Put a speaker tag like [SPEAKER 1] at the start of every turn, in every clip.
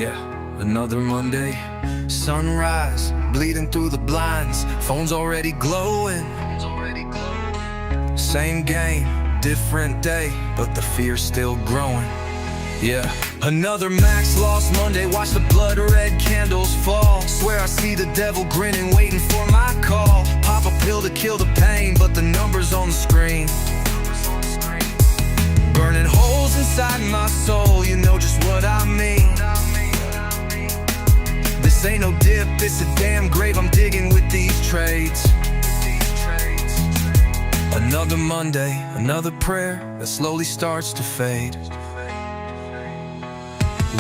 [SPEAKER 1] Yeah, another Monday. Sunrise, bleeding through the blinds. Phone's already glowing. Same game, different day, but the fear's still growing. Yeah, another max loss Monday. Watch the blood red candles fall. Swear I see the devil grinning, waiting for my call. Pop a pill to kill the pain, but the numbers on the screen burning holes inside my soul. You know just what I mean. This ain't no dip, it's a damn grave I'm digging with these trades. Another Monday, another prayer that slowly starts to fade.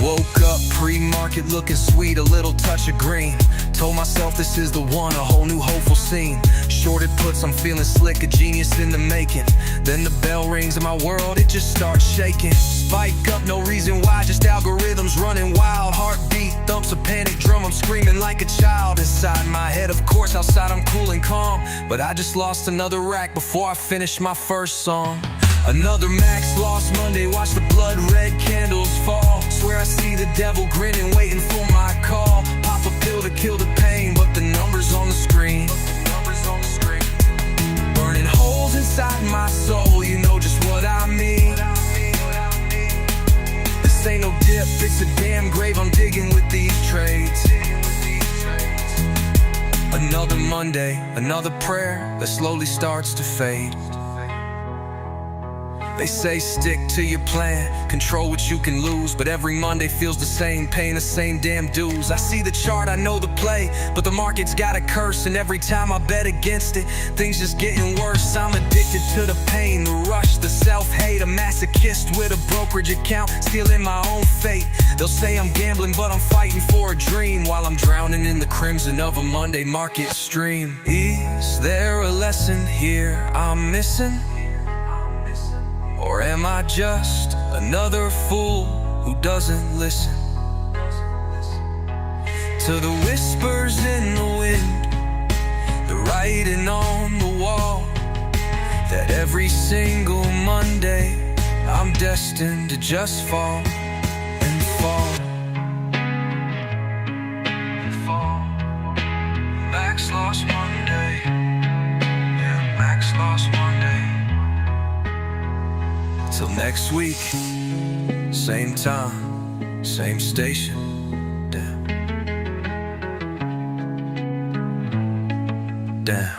[SPEAKER 1] Woke up pre-market looking sweet, a little touch of green. Told myself this is the one, a whole new hopeful scene. Shorted puts, I'm feeling slick, a genius in the making. Then the bell rings in my world, it just starts shaking. Spike up, no reason why, just algorithms running wild. Heartbeat thumps, a panic drum, I'm screaming like a child. Inside my head, of course, outside I'm cool and calm. But I just lost another rack before I finished my first song. Another max loss Monday, watch the blood red candles fall. Swear I see the devil grinning, waiting for my call. Pop a pill to kill the pain, but the numbers on the screen burning holes inside my soul. You know just what I mean. This ain't no dip, it's a damn grave I'm digging with these trades. Another Monday, another prayer that slowly starts to fade. They say stick to your plan, control what you can lose. But every Monday feels the same, paying the same damn dues. I see the chart, I know the play, but the market's got a curse. And every time I bet against it, things just getting worse. I'm addicted to the pain, the rush, the self-hate. A masochist with a brokerage account, stealing my own fate. They'll say I'm gambling, but I'm fighting for a dream, while I'm drowning in the crimson of a Monday market stream. Is there a lesson here I'm missing? Or am I just another fool who doesn't listen to the whispers in the wind, the writing on the wall, that every single Monday I'm destined to just fall and fall and fall. Max loss Monday, yeah, max loss Monday. Till next week, same time, same station. Damn. Damn.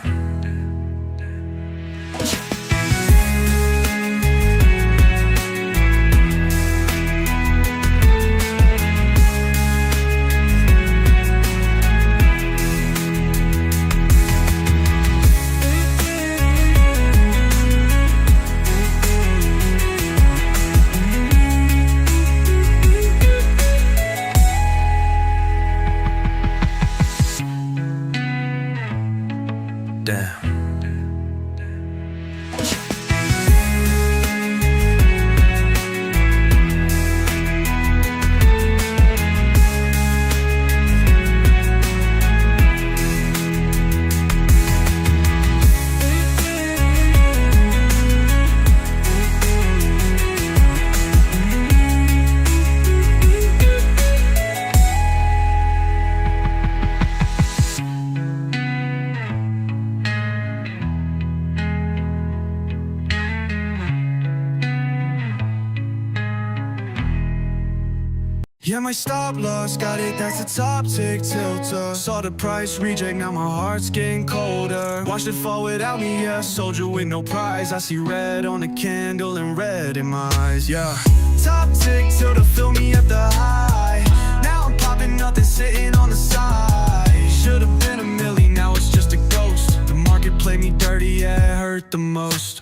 [SPEAKER 1] Damn. Yeah, my stop loss got it, that's the top tick tilter. Saw the price reject, now my heart's getting colder. Watched it fall without me, yeah, soldier with no prize. I see red on the candle and red in my eyes, yeah. Top tick tilter, fill me at the high. Now I'm popping nothing, sitting on the side. Should've been a million, now it's just a ghost. The market played me dirty, yeah, it hurt the most.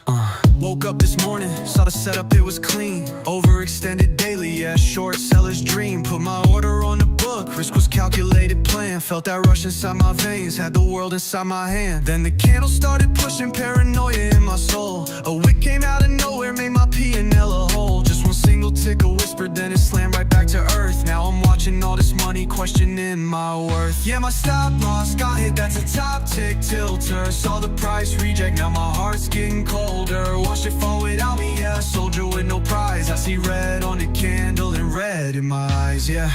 [SPEAKER 1] Woke up this morning, saw the setup, it was clean. Overextended daily, yeah, short seller's dream. Put my order on the book, risk was calculated plan. Felt that rush inside my veins, had the world inside my hand. Then the candle started pushing paranoia in my soul. A wick came out of nowhere, made my P&L a hole. Just one single tick, a whisper, then it slammed right back to earth. Now I'm watching all this money, questioning my worth. Yeah, my stop loss got hit, that's a top tick tilter. Saw the price reject, now my heart's getting colder. Watched it fall without me, yeah, soldier with no prize. I see red on the candle and red in my eyes, yeah.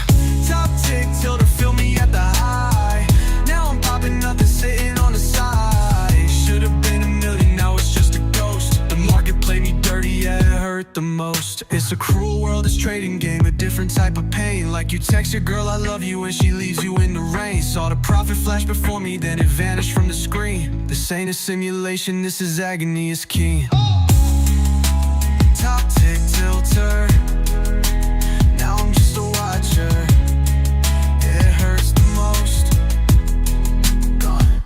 [SPEAKER 1] Top tick tilter, fill me at the high. Now I'm popping nothing, sitting on the side. Should've been a million, now it's just a ghost. The market played me dirty, yeah, it hurt the most. It's a cruel world, this trading game, a different type of pain. Like you text your girl, I love you, and she leaves you in the rain. Saw the profit flash before me, then it vanished from the screen. This ain't a simulation, this is agony, it's keen. Top tick tilter, now I'm just a watcher. It hurts the most. Gone.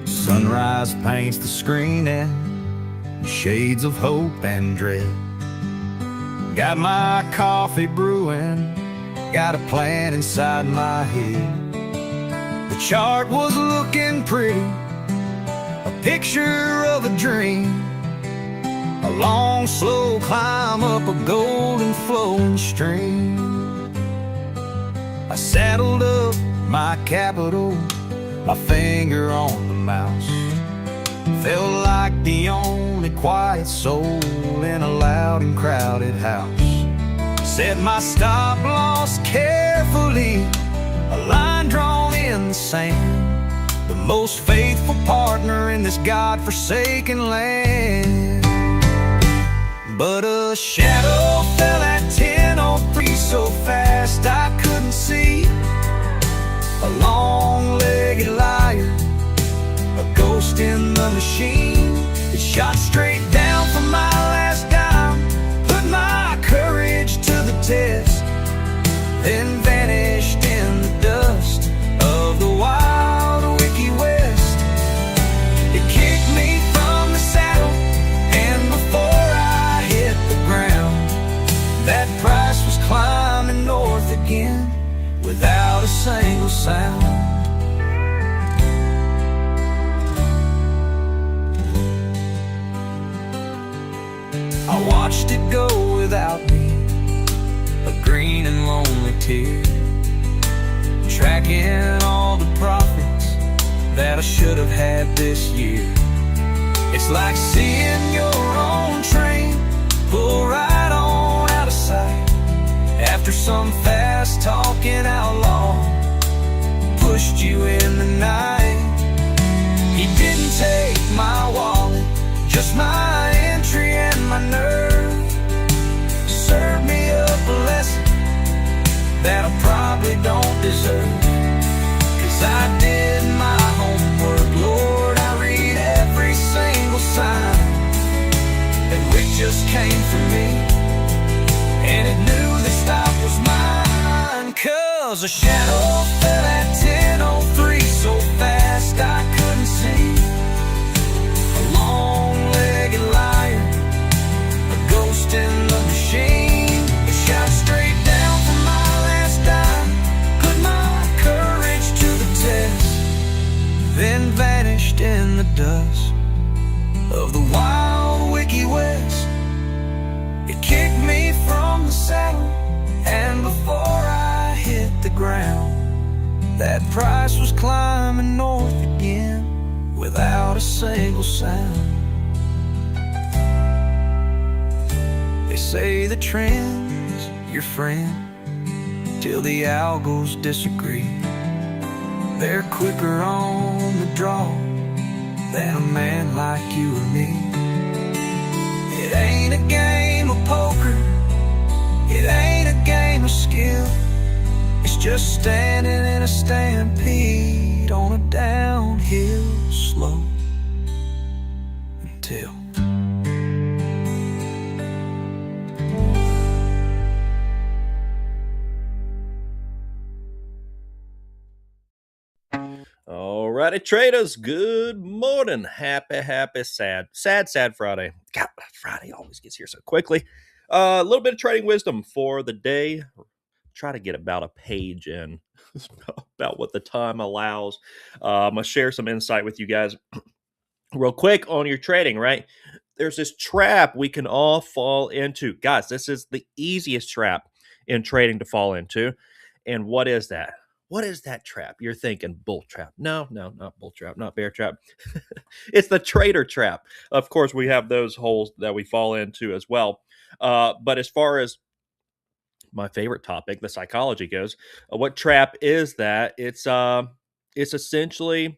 [SPEAKER 2] Sunrise paints the screen in shades of hope and dread. Got my coffee brewing, got a plan inside my head. The chart was looking pretty, a picture of a dream. A long, slow climb up a golden flowing stream. I saddled up my capital, my finger on the mouse. Felt like the only quiet soul in a loud and crowded house. Set my stop loss carefully, a line drawn in the sand. The most faithful partner in this God-forsaken land. But a shadow fell at 10:03 so fast I couldn't see. A long-legged liar, a ghost in the machine. It shot straight down for my last dime, put my courage to the test, then vanished in the dust of the wild Wiki West. It kicked me from the saddle, and before I hit the ground, that price was climbing north again without a single sound. I watched it go without me, a green and lonely tear, tracking all the profits that I should have had this year. It's like seeing your own train pull right on out of sight after some fast-talking outlaw pushed you in the night. He didn't take my wallet, just my entry and my nerve. Served me up a lesson that I probably don't deserve. 'Cause I did my homework, Lord, I read every single sign. That wick just came for me, and it knew the stop was mine. 'Cause a shadow fell at 10:03 so fast I couldn't see. A long-legged liar, a ghost in the machine. It shot straight down for my last dime, put my courage to the test, then vanished in the dust of the wild Wiki West. It kicked me from the saddle, and before I hit the ground, that price was climbing north again without a single sound. They say the trend's your friend till the algos disagree. They're quicker on the draw than a man like you or me. It ain't a game of poker, it ain't a game of skill. It's just standing in a stampede on a downhill slope until
[SPEAKER 3] Friday traders, good morning. Happy, sad Friday. God, Friday always gets here so quickly. A little bit of trading wisdom for the day. Try to get about a page in, about what the time allows. I'm going to share some insight with you guys real quick on your trading, right? There's this trap we can all fall into. Guys, this is the easiest trap in trading to fall into. And what is that? What is that trap? You're thinking bull trap. No, not bull trap, not bear trap. It's the trader trap. Of course, we have those holes that we fall into as well. But as far as my favorite topic, the psychology goes, what trap is that? It's essentially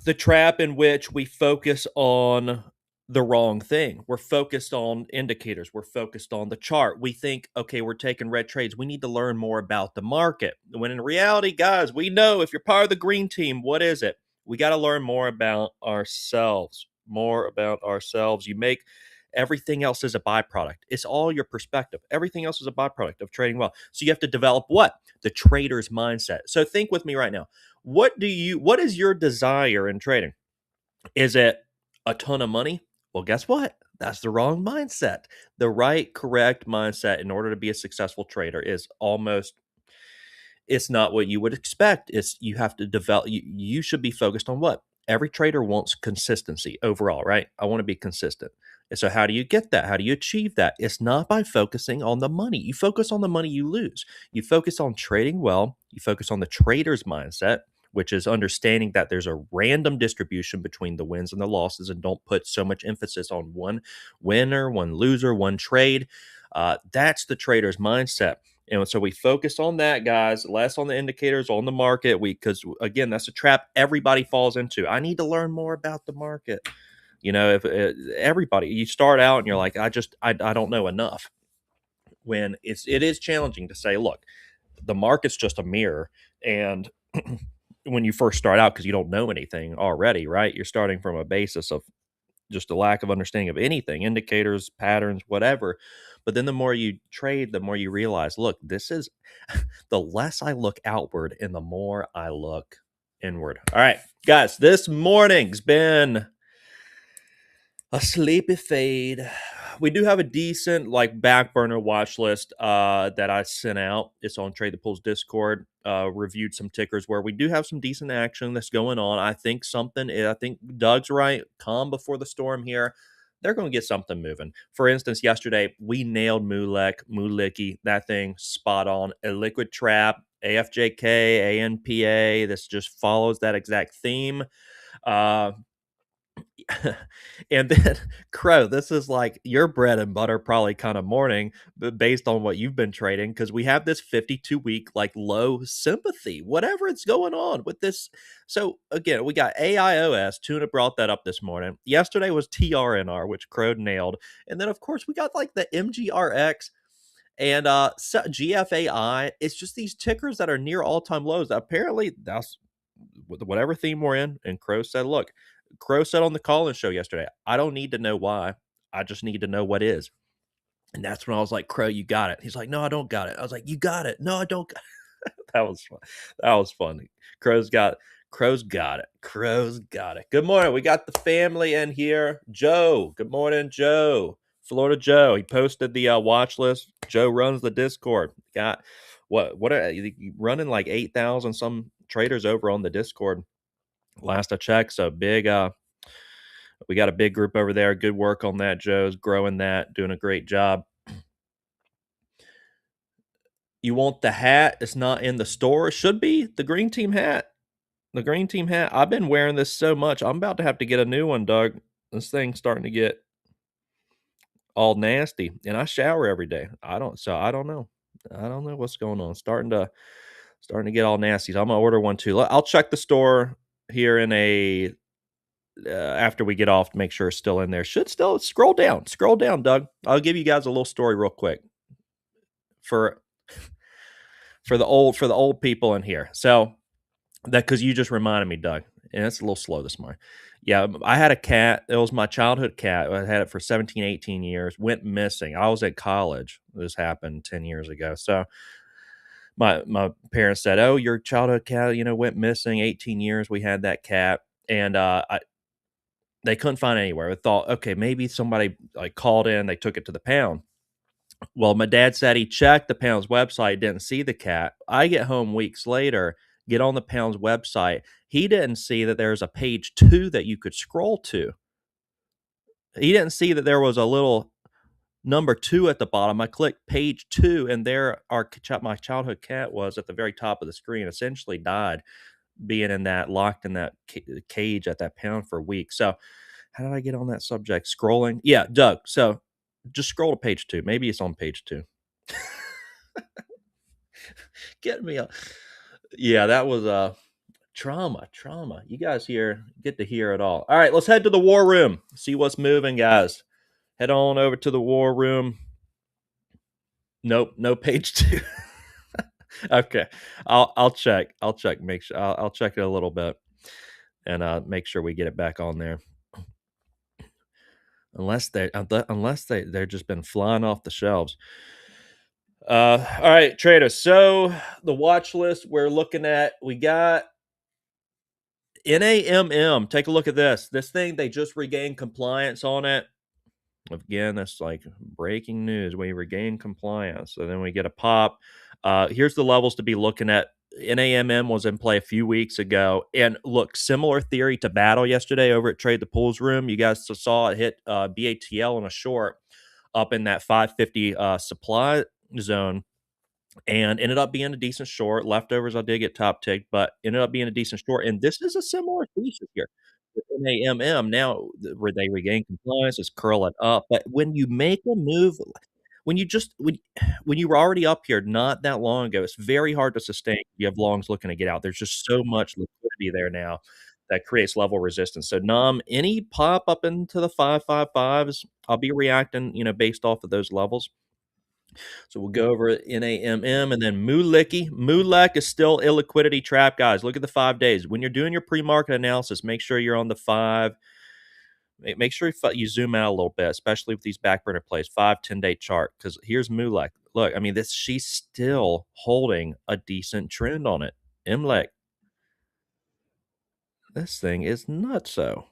[SPEAKER 3] the trap in which we focus on the wrong thing. We're focused on indicators. We're focused on the chart. We think, okay, we're taking red trades. We need to learn more about the market. When in reality, guys, we know if you're part of the green team, what is it? We got to learn more about ourselves. More about ourselves. You make everything else is a byproduct. It's all your perspective. Everything else is a byproduct of trading well. So you have to develop what? The trader's mindset. So think with me right now. What is your desire in trading? Is it a ton of money? Well, guess what? That's the wrong mindset. The right, correct mindset in order to be a successful trader is it's not what you would expect. It's you have to develop, you should be focused on what? Every trader wants consistency overall, right? I want to be consistent. And so, how do you get that? How do you achieve that? It's not by focusing on the money. You focus on the money, you lose. You focus on trading well. You focus on the trader's mindset, which is understanding that there's a random distribution between the wins and the losses, and don't put so much emphasis on one winner, one loser, one trade. That's the trader's mindset. And so we focus on that, guys, less on the indicators, on the market. Because again, that's a trap everybody falls into. I need to learn more about the market. If everybody, you start out and you're like, I don't know enough. When it is challenging to say, look, the market's just a mirror. And when you first start out, because you don't know anything already, right? You're starting from a basis of just a lack of understanding of anything, indicators, patterns, whatever. But then the more you trade, the more you realize, look, this is the less I look outward and the more I look inward. All right, guys, this morning's been a sleepy fade. We do have a decent back burner watch list that I sent out. It's on Trade the Pools Discord. Reviewed some tickers where we do have some decent action that's going on. I think Doug's right. Calm before the storm here. They're going to get something moving. For instance, yesterday we nailed MLEC, that thing spot on. A liquid trap, AFJK, ANPA. This just follows that exact theme. And then Crow, this is like your bread and butter probably kind of morning, but based on what you've been trading, because we have this 52-week low sympathy, whatever it's going on with this. So again, we got AIOS. Tuna brought that up this morning. Yesterday was TRNR, which Crow nailed. And then of course we got the MGRX and GFAI. It's just these tickers that are near all-time lows. Apparently that's whatever theme we're in. And Crow said, look, Crow said on the call-in show yesterday, I don't need to know why. I just need to know what is. And that's when I was like, Crow, you got it. He's like, no, I don't got it. I was like, you got it. No, I don't got it. That was fun. That was funny. Crow's got it. Crow's got it. Good morning. We got the family in here. Joe. Good morning, Joe. Florida Joe. He posted the watch list. Joe runs the Discord. Got what are you running 8,000 some traders over on the Discord? Last I checked, so big. We got a big group over there. Good work on that, Joe's growing that, doing a great job. You want the hat? It's not in the store. It should be the green team hat. The green team hat. I've been wearing this so much. I'm about to have to get a new one, Doug. This thing's starting to get all nasty, and I shower every day. I don't know. I don't know what's going on. Starting to get all nasty. So I'm gonna order one too. I'll check the store here in after we get off to make sure it's still in there. Should still scroll down, Doug. I'll give you guys a little story real quick for the old people in here. So that because you just reminded me, Doug, and it's a little slow this morning. Yeah, I had a cat. It was my childhood cat. I had it for 17, 18 years. Went missing. I was at college. This happened 10 years ago. So my parents said, "Oh, your childhood cat, went missing. 18 years we had that cat." And they couldn't find it anywhere. I thought, okay, maybe somebody like called in, they took it to the pound. Well, my dad said he checked the pound's website, didn't see the cat. I get home weeks later, get on the pound's website. He didn't see that there's a page 2 that you could scroll to. He didn't see that there was a little number 2 at the bottom. I clicked page 2, and there my childhood cat was at the very top of the screen. Essentially died being locked in that cage at that pound for weeks. So, how did I get on that subject? Scrolling, yeah, Doug. So, just scroll to page 2. Maybe it's on page 2. Get me up. Yeah, that was trauma. You guys get to hear it all. All right, let's head to the war room. See what's moving, guys. Head on over to the war room. Nope, no page 2. Okay, I'll check. Make sure I'll check it a little bit and make sure we get it back on there. Unless they're just been flying off the shelves. All right, traders. So the watch list we're looking at, we got NAMM. Take a look at this. This thing, they just regained compliance on it. Again, that's like breaking news. We regain compliance. So then we get a pop. Here's the levels to be looking at. NAMM was in play a few weeks ago. And look, similar theory to BATL yesterday over at Trade the Pools Room. You guys saw it hit BATL on a short up in that 550 supply zone and ended up being a decent short. Leftovers, I did get top ticked, but ended up being a decent short. And this is a similar thesis here with NAMM. Now, where they regain compliance, is curl it up. But when you make a move, when you just when you were already up here not that long ago, it's very hard to sustain. You have longs looking to get out. There's just so much liquidity there now that creates level resistance. So NAMM, any pop up into the 555s, I'll be reacting, based off of those levels. So we'll go over NAMM and then MLEC. MLEC is still illiquidity trap, guys. Look at the 5 days. When you're doing your pre-market analysis, make sure you're on the 5. Make sure you zoom out a little bit, especially with these backburner plays, 5-10 day chart. Because here's MLEC. Look, I mean, she's still holding a decent trend on it. MLEC. This thing is nutso.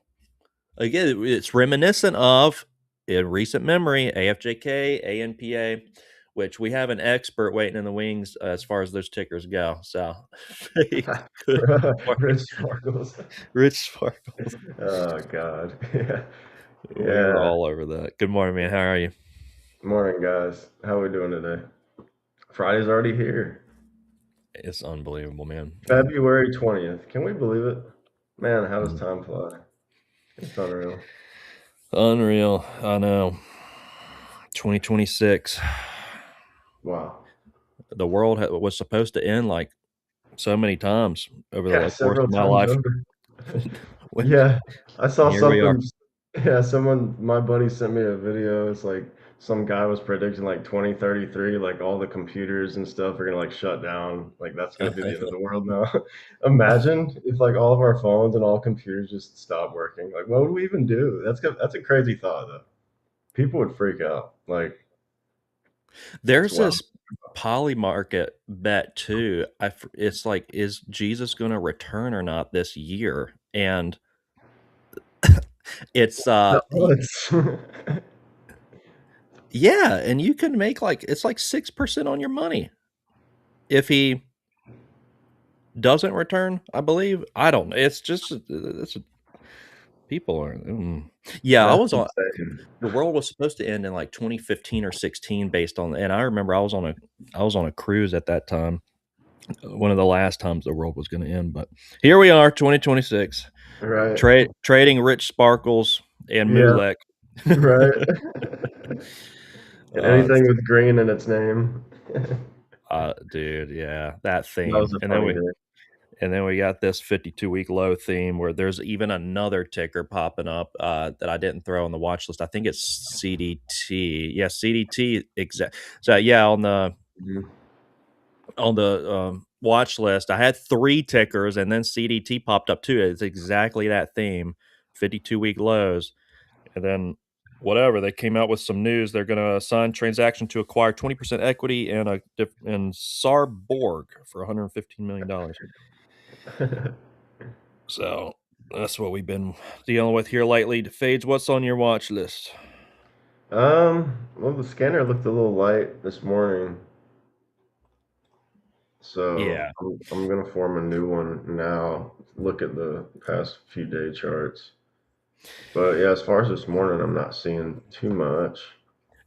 [SPEAKER 3] Again, it's reminiscent of, in recent memory, AFJK, ANPA, which we have an expert waiting in the wings as far as those tickers go. So,
[SPEAKER 4] Rich Sparkles.
[SPEAKER 3] Rich Sparkles.
[SPEAKER 4] Oh God.
[SPEAKER 3] We were all over that. Good morning, man. How are you?
[SPEAKER 4] Morning, guys. How we doing today? Friday's already here.
[SPEAKER 3] It's unbelievable, man.
[SPEAKER 4] February 20th. Can we believe it? Man, how does time fly? It's unreal.
[SPEAKER 3] Unreal. I know. 2026.
[SPEAKER 4] Wow.
[SPEAKER 3] The world was supposed to end like so many times over the course of my life.
[SPEAKER 4] Yeah, I saw
[SPEAKER 3] Here we are.
[SPEAKER 4] something. Yeah, my buddy sent me a video. It's like some guy was predicting like 2033, like all the computers and stuff are gonna like shut down. Like that's gonna be the end of the world now. Imagine if like all of our phones and all computers just stop working. Like what would we even do? That's a crazy thought though. People would freak out. Like
[SPEAKER 3] there's this poly market bet too. It's like, is Jesus going to return or not this year? And it's yeah, and you can make it's like 6% on your money if he doesn't return, I believe. I don't know. It's just people are yeah.
[SPEAKER 4] That's
[SPEAKER 3] I was on
[SPEAKER 4] insane.
[SPEAKER 3] the world was supposed to end in like 2015 or 16 based on, and I remember I was on a cruise at that time, one of the last times the world was going to end. But here we are, 2026,
[SPEAKER 4] Right.
[SPEAKER 3] trading Rich Sparkles and MLEC.
[SPEAKER 4] Right. Anything with green in its name.
[SPEAKER 3] Dude, yeah, that theme.
[SPEAKER 4] That was a funny day.
[SPEAKER 3] And then we got this 52-week low theme where there's even another ticker popping up that I didn't throw on the watch list. I think it's CDT. Yeah, CDT. So yeah, on the watch list, I had 3 tickers, and then CDT popped up too. It's exactly that theme, 52-week lows, and then whatever. They came out with some news. They're going to sign transaction to acquire 20% equity in Sarborg for $115 million. So that's what we've been dealing with here lately. Fades, what's on your watch list?
[SPEAKER 4] Well, the scanner looked a little light this morning, so
[SPEAKER 3] Yeah.
[SPEAKER 4] I'm gonna form a new one now. Look at the past few day charts. But yeah, as far as this morning, I'm not seeing too much.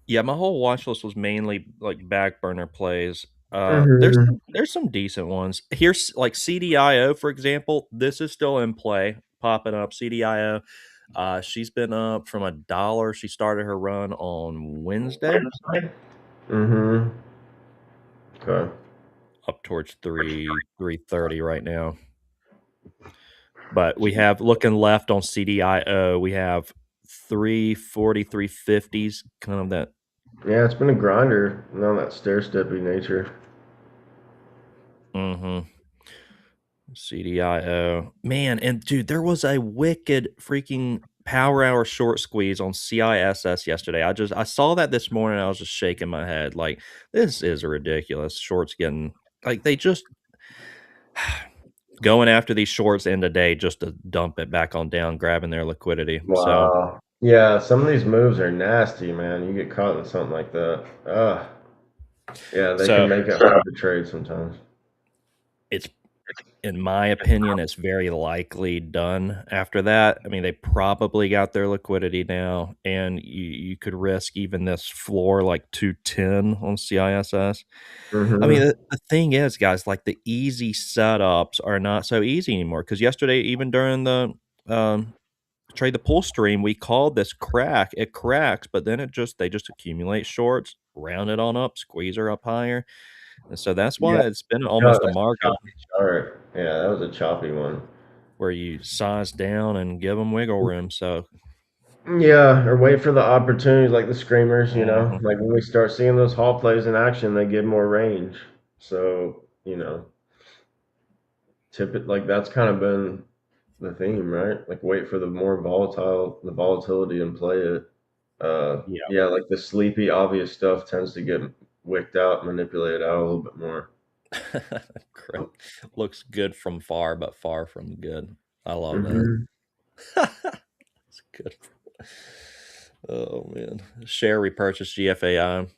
[SPEAKER 3] Yeah, my whole watch list was mainly like back burner plays.
[SPEAKER 4] Hmm.
[SPEAKER 3] There's some decent ones. Here's like CDIO, for example. This is still in play, popping up. CDIO. She's been up from $1. She started her run on Wednesday,
[SPEAKER 4] Hmm. Okay.
[SPEAKER 3] up towards 330 right now. But we have looking left on CDIO, we have 340, 350s, kind of that.
[SPEAKER 4] Yeah, it's been a grinder, on that stair steppy nature.
[SPEAKER 3] Mm-hmm. CDIO. Man, and dude, there was a wicked freaking power hour short squeeze on CISS yesterday. I saw that this morning. I was just shaking my head. Like, this is ridiculous. Shorts getting like they just going after these shorts end of day just to dump it back on down, grabbing their liquidity. So
[SPEAKER 4] Wow. Yeah, some of these moves are nasty, man. You get caught in something like that. Yeah, they can
[SPEAKER 3] so
[SPEAKER 4] make it hard to trade sometimes.
[SPEAKER 3] it's in my opinion, it's very likely done after that. I mean, they probably got their liquidity now, and you could risk even this floor like 210 on CISS. I mean,
[SPEAKER 4] Hmm.
[SPEAKER 3] the thing is, guys, like the easy setups are not so easy anymore. Because yesterday, even during the trade the pull stream, we called this crack. It cracks, but then they just accumulate shorts, round it on up, squeeze her up higher, and so that's
[SPEAKER 4] Yeah,
[SPEAKER 3] why it's been almost a
[SPEAKER 4] that's a
[SPEAKER 3] market
[SPEAKER 4] choppy chart. Yeah, that was a choppy one.
[SPEAKER 3] where you size down and give them wiggle room. So,
[SPEAKER 4] Yeah, or wait for the opportunities like the screamers,
[SPEAKER 3] mhm.
[SPEAKER 4] like when we start seeing those hall plays in action, they give more range. So, tip it like that's kind of been the theme, right? Like wait for the volatility and play it.
[SPEAKER 3] Yeah,
[SPEAKER 4] Yeah, like the sleepy, obvious stuff tends to get wicked out, manipulated out a little bit more.
[SPEAKER 3] Great. Looks good from far, but far from good. I love that.
[SPEAKER 4] Hmm.
[SPEAKER 3] It's good. Oh man, share repurchase GFAI.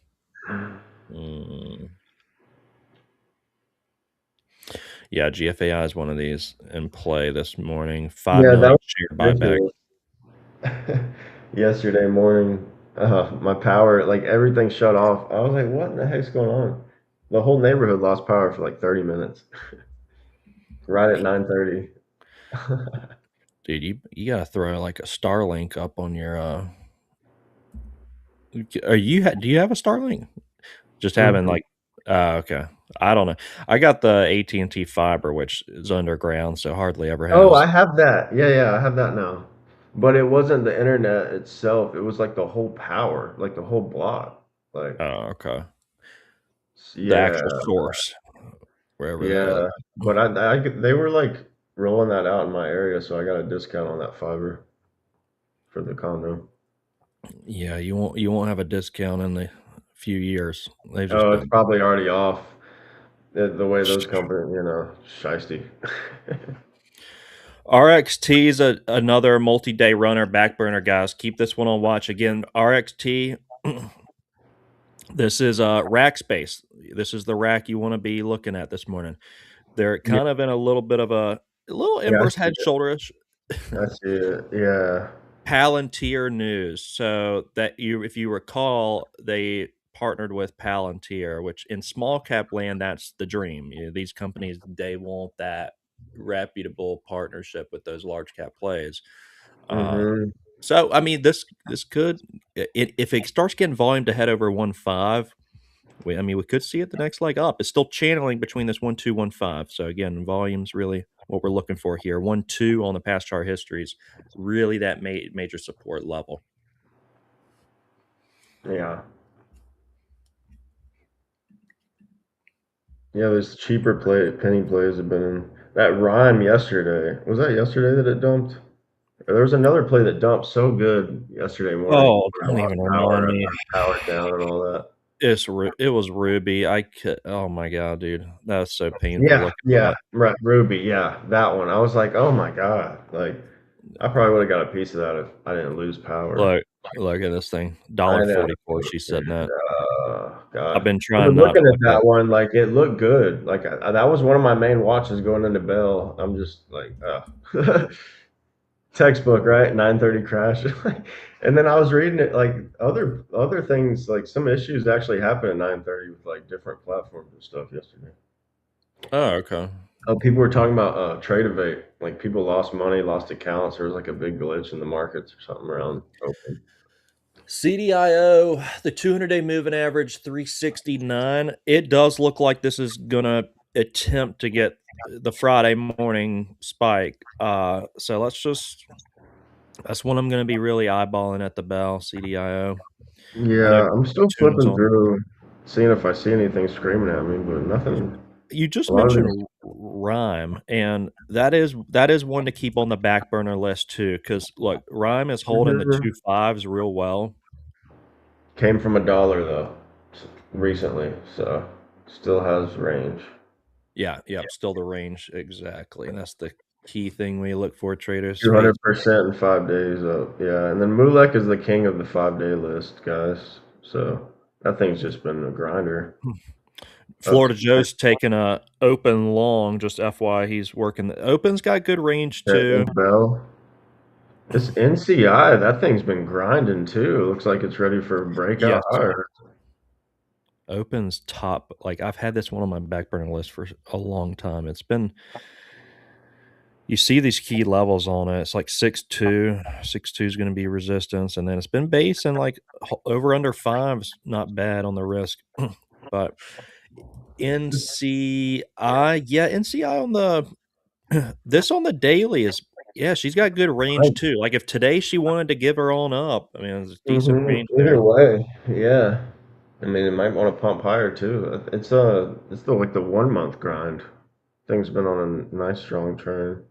[SPEAKER 3] Mm. Yeah, GFAI is one of these in play this morning. 5
[SPEAKER 4] Yeah, that
[SPEAKER 3] million
[SPEAKER 4] was
[SPEAKER 3] share buyback.
[SPEAKER 4] ridiculous. Yesterday morning, my power, like everything shut off. I was like, what in the heck's going on? The whole neighborhood lost power for like 30 minutes, right at 9:30.
[SPEAKER 3] Dude, you gotta throw like a Starlink up on your do you have a Starlink? Just having
[SPEAKER 4] Mhm.
[SPEAKER 3] like okay. I don't know. I got the AT&T fiber, which is underground, so hardly ever
[SPEAKER 4] Oh, I
[SPEAKER 3] has.
[SPEAKER 4] have that. Yeah, yeah, I have that now. But it wasn't the internet itself. It was like the whole power, like the whole block. Like,
[SPEAKER 3] Oh, okay. The
[SPEAKER 4] yeah,
[SPEAKER 3] actual source, wherever that
[SPEAKER 4] yeah.
[SPEAKER 3] is.
[SPEAKER 4] But they were like rolling that out in my area, so I got a discount on that fiber for the condo.
[SPEAKER 3] Yeah, you won't have a discount in the few years. They've just
[SPEAKER 4] Oh, it's
[SPEAKER 3] been
[SPEAKER 4] probably already off. The way those companies, shiesty.
[SPEAKER 3] RXT is another multi-day runner, back burner, guys. Keep this one on watch. Again, RXT, this is rack space. This is the rack you want to be looking at this morning. They're
[SPEAKER 4] Yeah,
[SPEAKER 3] kind of in a little bit of a little
[SPEAKER 4] yeah, I
[SPEAKER 3] inverse
[SPEAKER 4] see
[SPEAKER 3] head
[SPEAKER 4] it.
[SPEAKER 3] shoulderish.
[SPEAKER 4] I see it. Yeah.
[SPEAKER 3] Palantir News. So that if you recall, they partnered with Palantir, which in small cap land, that's the dream. These companies, they want that reputable partnership with those large cap plays. Uh,
[SPEAKER 4] Hmm.
[SPEAKER 3] so I mean, this could if it starts getting volume to head over 1.5. We could see it the next leg up. It's still channeling between this 1.2, 1.5. So again, volume's really what we're looking for here. 1.2 on the past chart history is really that major support level.
[SPEAKER 4] Yeah. Yeah, there's cheaper penny plays have been in that rhyme yesterday. Was that yesterday that it dumped? There was another play that dumped so good yesterday morning.
[SPEAKER 3] Oh, don't
[SPEAKER 4] Lost
[SPEAKER 3] even
[SPEAKER 4] power
[SPEAKER 3] remind
[SPEAKER 4] and
[SPEAKER 3] me.
[SPEAKER 4] powered down and all that.
[SPEAKER 3] It was Ruby. Oh my god, dude, that's so painful
[SPEAKER 4] Yeah,
[SPEAKER 3] looking
[SPEAKER 4] yeah,
[SPEAKER 3] at.
[SPEAKER 4] right, Ruby, yeah, that one. I was like, oh my god, like I probably would have got a piece of that if I didn't lose power.
[SPEAKER 3] Look at this thing,
[SPEAKER 4] I know.
[SPEAKER 3] $1.44. She's sitting at. I've
[SPEAKER 4] God.
[SPEAKER 3] been
[SPEAKER 4] I've
[SPEAKER 3] trying
[SPEAKER 4] been
[SPEAKER 3] not to
[SPEAKER 4] looking at
[SPEAKER 3] look at.
[SPEAKER 4] that one, like it looked good. Like that was one of my main watches going into Bell. I'm just like, textbook, right? 9:30 crash. And then I was reading it, like other things, like some issues actually happened at 9:30 with like different platforms and stuff yesterday.
[SPEAKER 3] Oh, okay.
[SPEAKER 4] Oh, people were talking about trade evade, like people lost money, lost accounts. There was like a big glitch in the markets or something around open.
[SPEAKER 3] CDIO, the 200-day moving average 369. It does look like this is gonna attempt to get the Friday morning spike. So that's what I'm gonna be really eyeballing at the bell. CDIO. I know
[SPEAKER 4] Yeah, I'm still
[SPEAKER 3] tunes
[SPEAKER 4] flipping
[SPEAKER 3] on.
[SPEAKER 4] through, seeing if I see anything screaming at me, but nothing.
[SPEAKER 3] You
[SPEAKER 4] A
[SPEAKER 3] just
[SPEAKER 4] lot of
[SPEAKER 3] mentioned
[SPEAKER 4] these.
[SPEAKER 3] Rhyme, and that is one to keep on the back burner list too. Because look, Rhyme is holding the
[SPEAKER 4] Mhm.
[SPEAKER 3] 2.5s real well.
[SPEAKER 4] Came from $1 though, recently, so still has range.
[SPEAKER 3] Yeah, still the range exactly, and that's the key thing we look for traders. Faith.
[SPEAKER 4] 200% in 5 days up. Yeah, and then MLEC is the king of the 5 day list, guys. So that thing's just been a grinder. Up
[SPEAKER 3] Florida Joe's taking a open long. Just FY, he's working. The open's got good range too.
[SPEAKER 4] to Bell. This NCI, that thing's been grinding too. It looks like it's ready for breakout
[SPEAKER 3] Yes,
[SPEAKER 4] higher.
[SPEAKER 3] open's top. Like I've had this one on my back burner list for a long time. It's been. You see these key levels on it. It's like 6.2. 6.2 is going to be resistance, and then it's been base and like over under fives. Not bad on the risk, but NCI, yeah, NCI on the this on the daily is, yeah, she's got good range too. Like if today she wanted to give her on up, I mean, there's decent range
[SPEAKER 4] Either
[SPEAKER 3] there.
[SPEAKER 4] way, yeah. I mean, it might want to pump higher too. It's the like the 1 month grind. Thing's been on a nice strong trend.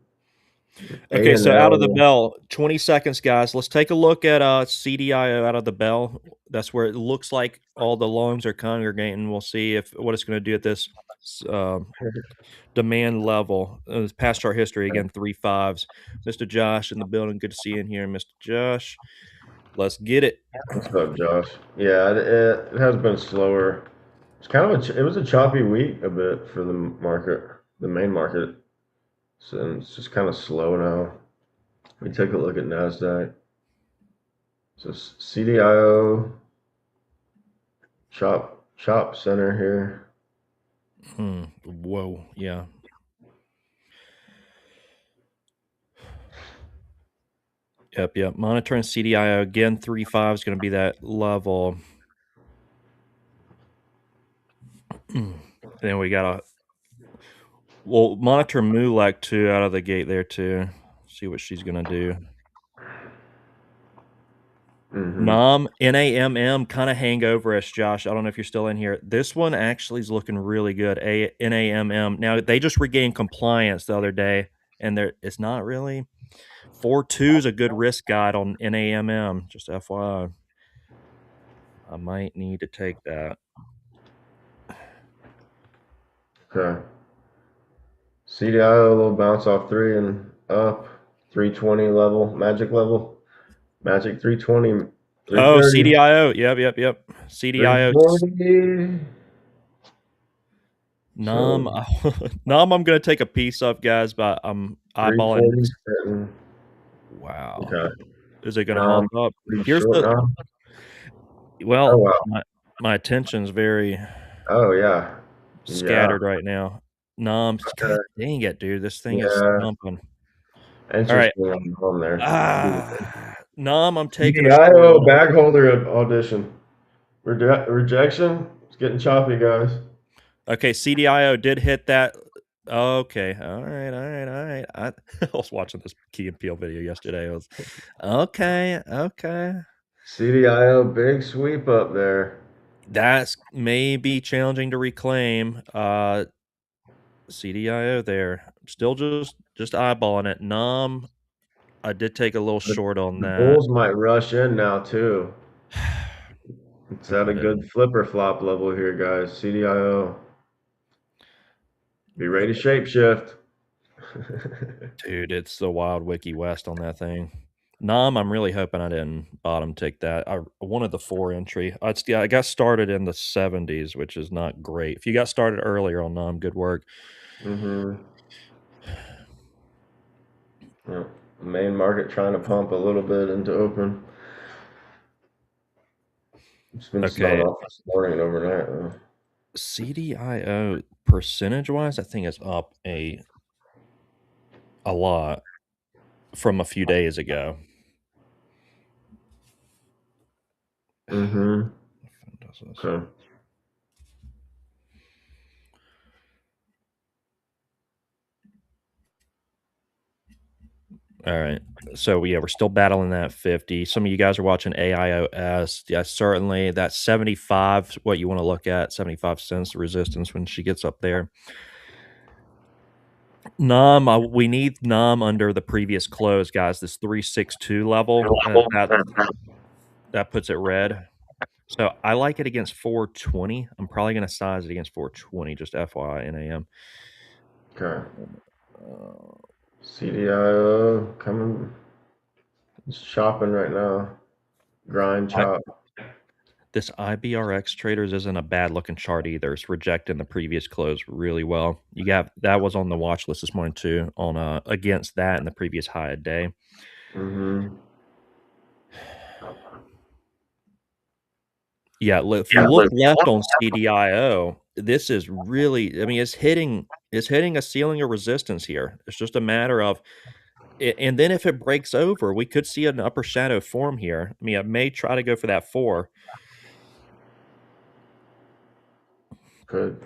[SPEAKER 4] A
[SPEAKER 3] Okay,
[SPEAKER 4] and
[SPEAKER 3] so out of the
[SPEAKER 4] L.
[SPEAKER 3] bell, 20 seconds, guys. Let's take a look at CDIO out of the bell. That's where it looks like all the longs are congregating. We'll see if what it's going to do at this uh, demand level. Past chart history again, 3.5s. Mr. Josh in the building. Good to see you in here, Mr. Josh. Let's get it.
[SPEAKER 4] What's up, Josh? Yeah, it has been slower. It's kind of it was a choppy week a bit for the market, the main market. So it's just kind of slow now. We take a look at Nasdaq. So CDIO chop center here.
[SPEAKER 3] Whoa, yeah. Yep. Monitoring CDIO again. 3.5 is going to be that level. Then we got we'll monitor MLEC too out of the gate there too. See what she's going to do. NAMM, NAMM, kind of hangover-ish, Josh. I don't know if you're still in here. This one actually is looking really good. NAMM. Now they just regained compliance the other day, and it's not really. 4.2 is a good risk guide on NAMM. Just FYI, I might need to take that.
[SPEAKER 4] Okay. CDIO, a little bounce off 3 and up. 320 level, magic level. Magic 320,
[SPEAKER 3] Oh,
[SPEAKER 4] 330.
[SPEAKER 3] CDIO. Yep. CDIO.
[SPEAKER 4] 340.
[SPEAKER 3] NAMM.
[SPEAKER 4] So
[SPEAKER 3] NAMM, I'm going to take a piece of, guys, but I'm eyeballing
[SPEAKER 4] 340
[SPEAKER 3] this.
[SPEAKER 4] sitting.
[SPEAKER 3] Wow.
[SPEAKER 4] Okay.
[SPEAKER 3] Is it going to hold up?
[SPEAKER 4] Pretty
[SPEAKER 3] Here's
[SPEAKER 4] short
[SPEAKER 3] the,
[SPEAKER 4] now. Oh
[SPEAKER 3] well,
[SPEAKER 4] wow.
[SPEAKER 3] my attention's very
[SPEAKER 4] Oh yeah. Yeah.
[SPEAKER 3] scattered right now. NAMM.
[SPEAKER 4] Okay.
[SPEAKER 3] God dang it, dude. This thing is
[SPEAKER 4] Yeah.
[SPEAKER 3] jumping. All right.
[SPEAKER 4] Interesting on there.
[SPEAKER 3] NAMM, I'm taking a short
[SPEAKER 4] CDIO
[SPEAKER 3] on.
[SPEAKER 4] bag holder audition. Rejection. It's getting choppy, guys.
[SPEAKER 3] Okay, CDIO did hit that. Okay, all right. I was watching this Key and Peele video yesterday. I was okay.
[SPEAKER 4] CDIO big sweep up there.
[SPEAKER 3] That's maybe challenging to reclaim. CDIO there. Still just eyeballing it. NAMM. I did take a little short on
[SPEAKER 4] The
[SPEAKER 3] that.
[SPEAKER 4] bulls might rush in now too. It's at a good flipper flop level here, guys. CDIO. Be ready to shapeshift.
[SPEAKER 3] Dude, it's the wild Wiki West on that thing. NAMM, I'm really hoping I didn't bottom tick that. I wanted the 4 entry. I got started in the 70s, which is not great. If you got started earlier on NAMM, good work.
[SPEAKER 4] Yeah. Main market trying to pump a little bit into open. It's been selling off this morning and overnight though.
[SPEAKER 3] CDIO percentage-wise, I think is up a lot from a few days ago.
[SPEAKER 4] Okay.
[SPEAKER 3] All right. So yeah, we're still battling that 50. Some of you guys are watching AIOS. Yeah, certainly that 75 what you want to look at. 75 cents resistance when she gets up there. NAMM, we need NAMM under the previous close, guys. This 362 level, that puts it red. So I like it against 420. I'm probably going to size it against 420, just FYI, NAM.
[SPEAKER 4] Okay. CDIO coming. It's chopping right now. Grind chop.
[SPEAKER 3] This IBRX traders isn't a bad looking chart either. It's rejecting the previous close really well. You got that was on the watch list this morning too, on against that in the previous high a day. Yeah, if you look left on CDIO, this is really, I mean, it's hitting a ceiling of resistance here. It's just a matter of and then if it breaks over, we could see an upper shadow form here. I mean, I may try to go for that 4.
[SPEAKER 4] Good.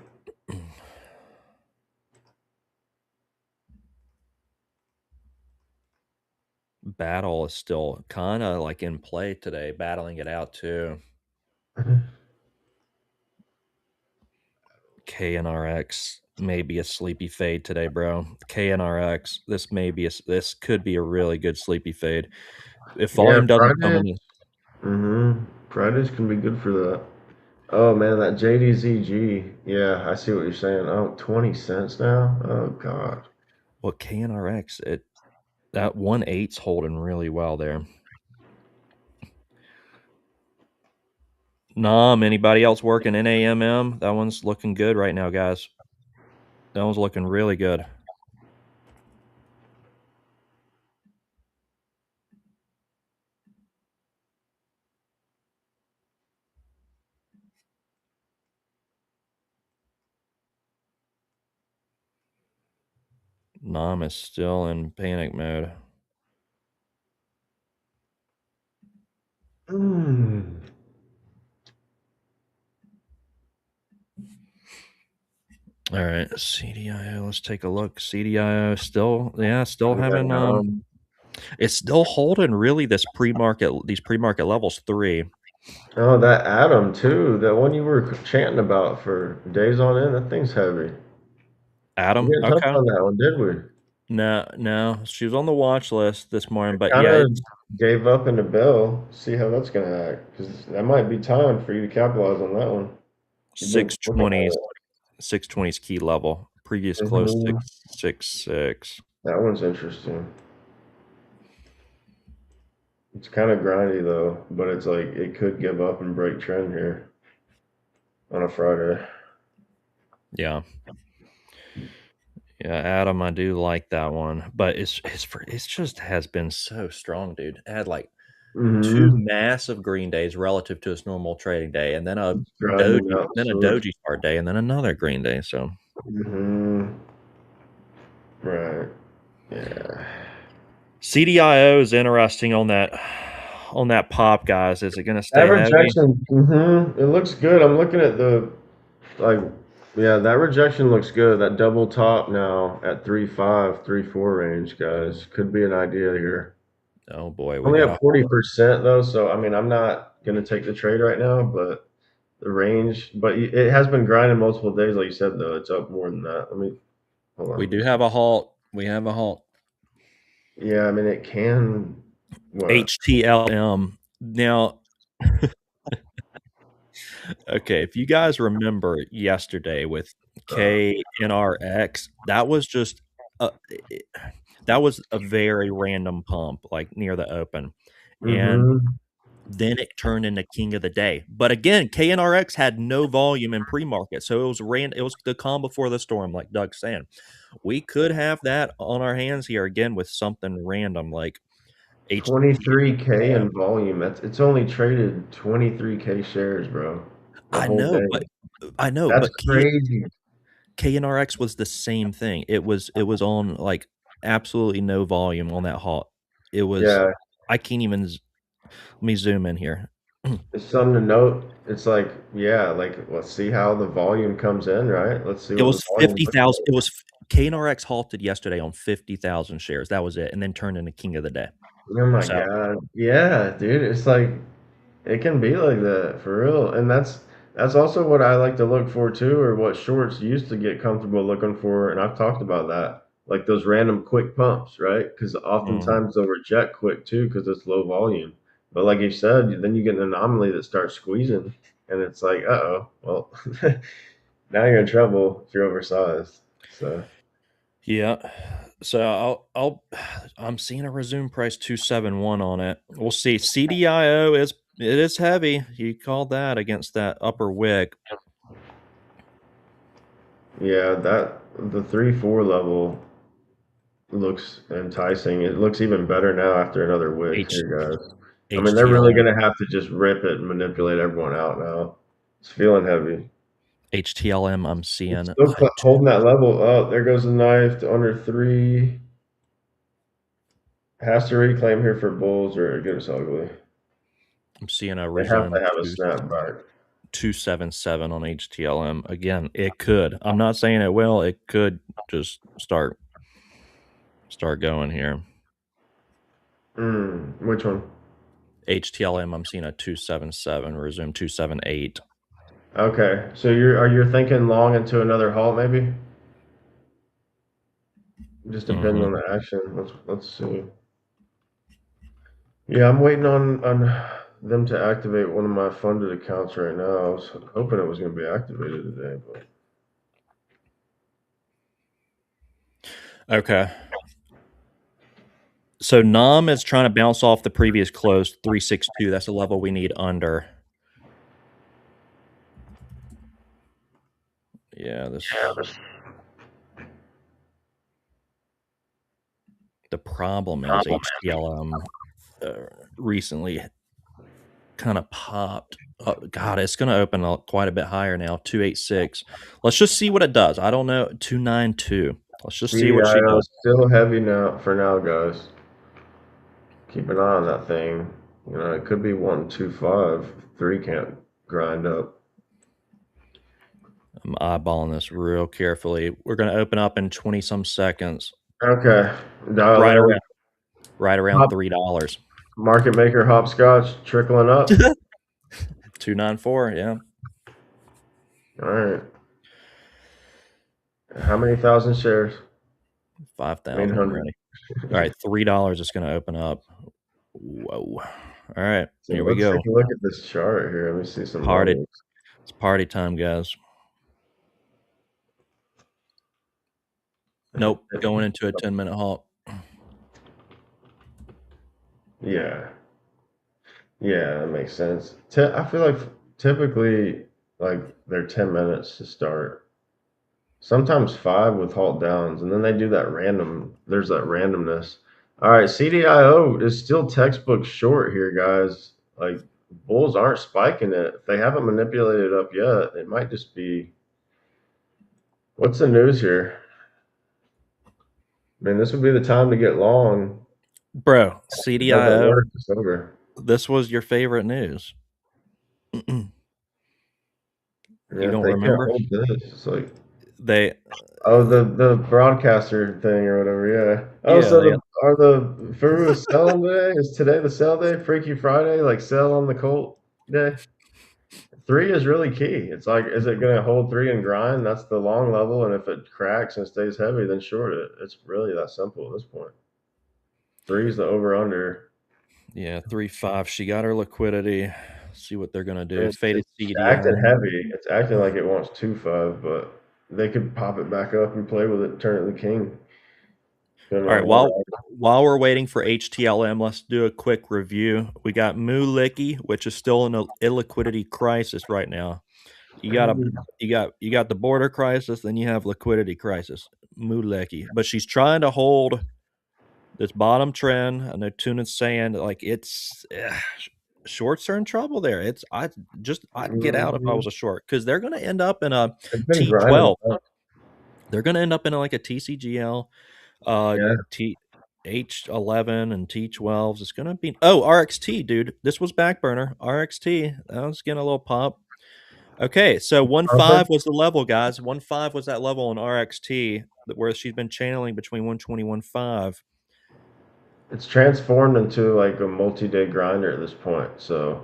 [SPEAKER 3] BATL is still kind of like in play today, battling it out too. KNRX may be a sleepy fade today, bro. KNRX, this could be a really good sleepy fade. If volume doesn't come in.
[SPEAKER 4] Fridays can be good for that. Oh man, that JDZG. Yeah, I see what you're saying. Oh, 20 cents now? Oh god.
[SPEAKER 3] Well, KNRX, that 1.8's holding really well there. NAMM, anybody else working NAMM? That one's looking good right now, guys. That one's looking really good. NAMM is still in panic mode. All right, CDIO. Let's take a look. CDIO still having it's still holding really these pre-market levels 3.
[SPEAKER 4] Oh, that Atom too. That one you were chanting about for days on end. That thing's heavy.
[SPEAKER 3] Atom,
[SPEAKER 4] We didn't touch
[SPEAKER 3] okay.
[SPEAKER 4] on that one, did we?
[SPEAKER 3] No, she was on the watch list this morning, but
[SPEAKER 4] Kind
[SPEAKER 3] yeah,
[SPEAKER 4] of gave up in the bill. See how that's gonna act, because that might be time for you to capitalize on that one.
[SPEAKER 3] 620's key level. Previous close 666.
[SPEAKER 4] That one's interesting. It's kind of grindy though, but it's like it could give up and break trend here on a Friday.
[SPEAKER 3] Yeah. Yeah, Adam, I do like that one, but it's just has been so strong, dude. It had like 2 massive green days relative to its normal trading day, and then a doji start day, and then another green day. So,
[SPEAKER 4] Right. Yeah.
[SPEAKER 3] CDIO is interesting on that pop, guys. Is it going to stay
[SPEAKER 4] That
[SPEAKER 3] heavy?
[SPEAKER 4] rejection, it looks good. I'm looking at that rejection looks good. That double top now at 3.5, 3.4 range, guys, could be an idea here.
[SPEAKER 3] Oh boy, we
[SPEAKER 4] Only
[SPEAKER 3] got
[SPEAKER 4] at 40% though, so I mean, I'm not gonna take the trade right now, but the range, but it has been grinding multiple days, like you said, though. It's up more than that. Let me hold on.
[SPEAKER 3] We do have a halt. We have a halt.
[SPEAKER 4] Yeah, I mean it can. What?
[SPEAKER 3] HTLM. Now, okay, if you guys remember yesterday with KNRX, that was just a, that was a very random pump, like near the open, and
[SPEAKER 4] Mm-hmm.
[SPEAKER 3] then it turned into king of the day. But again, KNRX had no volume in pre-market, so it was It was the calm before the storm, like Doug's saying. We could have that on our hands here again with something random like HTLM.
[SPEAKER 4] 23K in volume. It's only traded 23K shares, bro. The
[SPEAKER 3] I
[SPEAKER 4] whole
[SPEAKER 3] know,
[SPEAKER 4] day.
[SPEAKER 3] but I know,
[SPEAKER 4] That's
[SPEAKER 3] but
[SPEAKER 4] crazy.
[SPEAKER 3] KNRX was the same thing. It was on like absolutely no volume on that halt. It was
[SPEAKER 4] Yeah,
[SPEAKER 3] I can't even let me zoom in here.
[SPEAKER 4] it's something to note. It's like, yeah, like let's see how the volume comes in, right? Let's see
[SPEAKER 3] It
[SPEAKER 4] what the
[SPEAKER 3] was
[SPEAKER 4] volume looks
[SPEAKER 3] 50,000.
[SPEAKER 4] like.
[SPEAKER 3] It was KNRX halted yesterday on 50,000 shares. That was it, and then turned into king of the day.
[SPEAKER 4] Oh my
[SPEAKER 3] So,
[SPEAKER 4] God. Yeah, dude. It's like it can be like that for real. And that's also what I like to look for too, or what shorts used to get comfortable looking for. And I've talked about that. Like those random quick pumps, right? Because
[SPEAKER 3] mm,
[SPEAKER 4] oftentimes they'll reject quick too because it's low volume. But like you said, then you get an anomaly that starts squeezing, and it's like, uh-oh, well, now you're in trouble if you're oversized. So
[SPEAKER 3] yeah. So I'm seeing a resume price 271 on it. We'll see. CDIO is heavy. You called that against that upper wick.
[SPEAKER 4] yeah, that the 3-4 level looks enticing. It looks even better now after another wick
[SPEAKER 3] H
[SPEAKER 4] here, guys. I mean, they're really
[SPEAKER 3] HTLM
[SPEAKER 4] gonna have to just rip it and manipulate everyone out now. It's feeling heavy.
[SPEAKER 3] HTLM. I'm
[SPEAKER 4] It's
[SPEAKER 3] seeing
[SPEAKER 4] still holding that level. Oh, there goes the knife to under three. Has to reclaim here for bulls or it gets ugly.
[SPEAKER 3] I'm seeing a
[SPEAKER 4] They have to
[SPEAKER 3] resume
[SPEAKER 4] have a snapback.
[SPEAKER 3] 277 on HTLM. Again, it could. I'm not saying it will. It could just start going here.
[SPEAKER 4] Which one?
[SPEAKER 3] HTLM, I'm seeing a 277, resume 278.
[SPEAKER 4] Okay, so are you thinking long into another halt maybe? Just depending
[SPEAKER 3] Hmm.
[SPEAKER 4] on the action. Let's see. Yeah, I'm waiting on them to activate one of my funded accounts right now. I was hoping it was going to be activated today, but
[SPEAKER 3] Okay. So NAMM is trying to bounce off the previous close 362. That's the level we need under. Yeah, this the problem is HTLM recently kind of popped. Oh, God, it's going to open quite a bit higher now. 286. Let's just see what it does. I don't know. 292. Let's just see what she
[SPEAKER 4] CDIO
[SPEAKER 3] does.
[SPEAKER 4] is still heavy now for now, guys. Keep an eye on that thing. You know, it could be 125. Three can't grind up.
[SPEAKER 3] I'm eyeballing this real carefully. We're going to open up in 20 some seconds.
[SPEAKER 4] Okay, dial
[SPEAKER 3] Right
[SPEAKER 4] in.
[SPEAKER 3] around right around
[SPEAKER 4] Hop,
[SPEAKER 3] $3.
[SPEAKER 4] market maker hopscotch trickling up.
[SPEAKER 3] 294, yeah.
[SPEAKER 4] All right. How many thousand shares? I mean,
[SPEAKER 3] 5,000. I'm
[SPEAKER 4] 100.
[SPEAKER 3] ready. All right, $3 is going to open up. Whoa. All right,
[SPEAKER 4] So
[SPEAKER 3] here we
[SPEAKER 4] let's
[SPEAKER 3] go.
[SPEAKER 4] take a look at this chart here. Let me see some
[SPEAKER 3] Party.
[SPEAKER 4] levels.
[SPEAKER 3] It's party time, guys. Nope, going into a 10-minute halt.
[SPEAKER 4] Yeah. Yeah, that makes sense. I feel like typically, like they're 10 minutes to start. Sometimes five with halt downs, and then they do that random. There's that randomness. All right, CDIO is still textbook short here, guys. Like bulls aren't spiking it. If they haven't manipulated up yet, it might just be. What's the news here? Man, this would be the time to get long.
[SPEAKER 3] Bro,
[SPEAKER 4] It doesn't
[SPEAKER 3] CDIO,
[SPEAKER 4] work. It's over.
[SPEAKER 3] this was your favorite news. You
[SPEAKER 4] Yeah, if
[SPEAKER 3] don't
[SPEAKER 4] they can't
[SPEAKER 3] remember?
[SPEAKER 4] hold this, it's like
[SPEAKER 3] They
[SPEAKER 4] oh, the broadcaster thing or whatever, yeah. Oh,
[SPEAKER 3] yeah,
[SPEAKER 4] so
[SPEAKER 3] they
[SPEAKER 4] the Furu is selling today? Is today the sell day? Freaky Friday, like sell on the Colt day? Three is really key. It's like, is it going to hold three and grind? That's the long level, and if it cracks and stays heavy, then short it. It's really that simple at this point. Three's the over under.
[SPEAKER 3] Yeah, 3.5. She got her liquidity. See what they're gonna do. Faded
[SPEAKER 4] It's acting
[SPEAKER 3] CDI.
[SPEAKER 4] heavy. It's acting like it wants 2-5, but they could pop it back up and play with it, turn it the king. Depending
[SPEAKER 3] All right,
[SPEAKER 4] on what.
[SPEAKER 3] while we're waiting for HTLM, let's do a quick review. We got MLEC, which is still in an illiquidity crisis right now. You got the border crisis, then you have liquidity crisis. MLEC, but she's trying to hold this bottom trend. I know Tuna's saying like shorts are in trouble there. I'd get out if I was
[SPEAKER 4] Mhm.
[SPEAKER 3] a short because they're going to end up in a
[SPEAKER 4] It's been grinding
[SPEAKER 3] T12.
[SPEAKER 4] up.
[SPEAKER 3] They're going to end up in like a TCGL,
[SPEAKER 4] Yeah.
[SPEAKER 3] T H11 and T12s. It's going to be RXT, dude. This was back burner. RXT. That was getting a little pop. Okay, so 1.5 was the level, guys. 1.5 was that level on RXT where she's been channeling between 120 1.5.
[SPEAKER 4] It's transformed into like a multi-day grinder at this point. So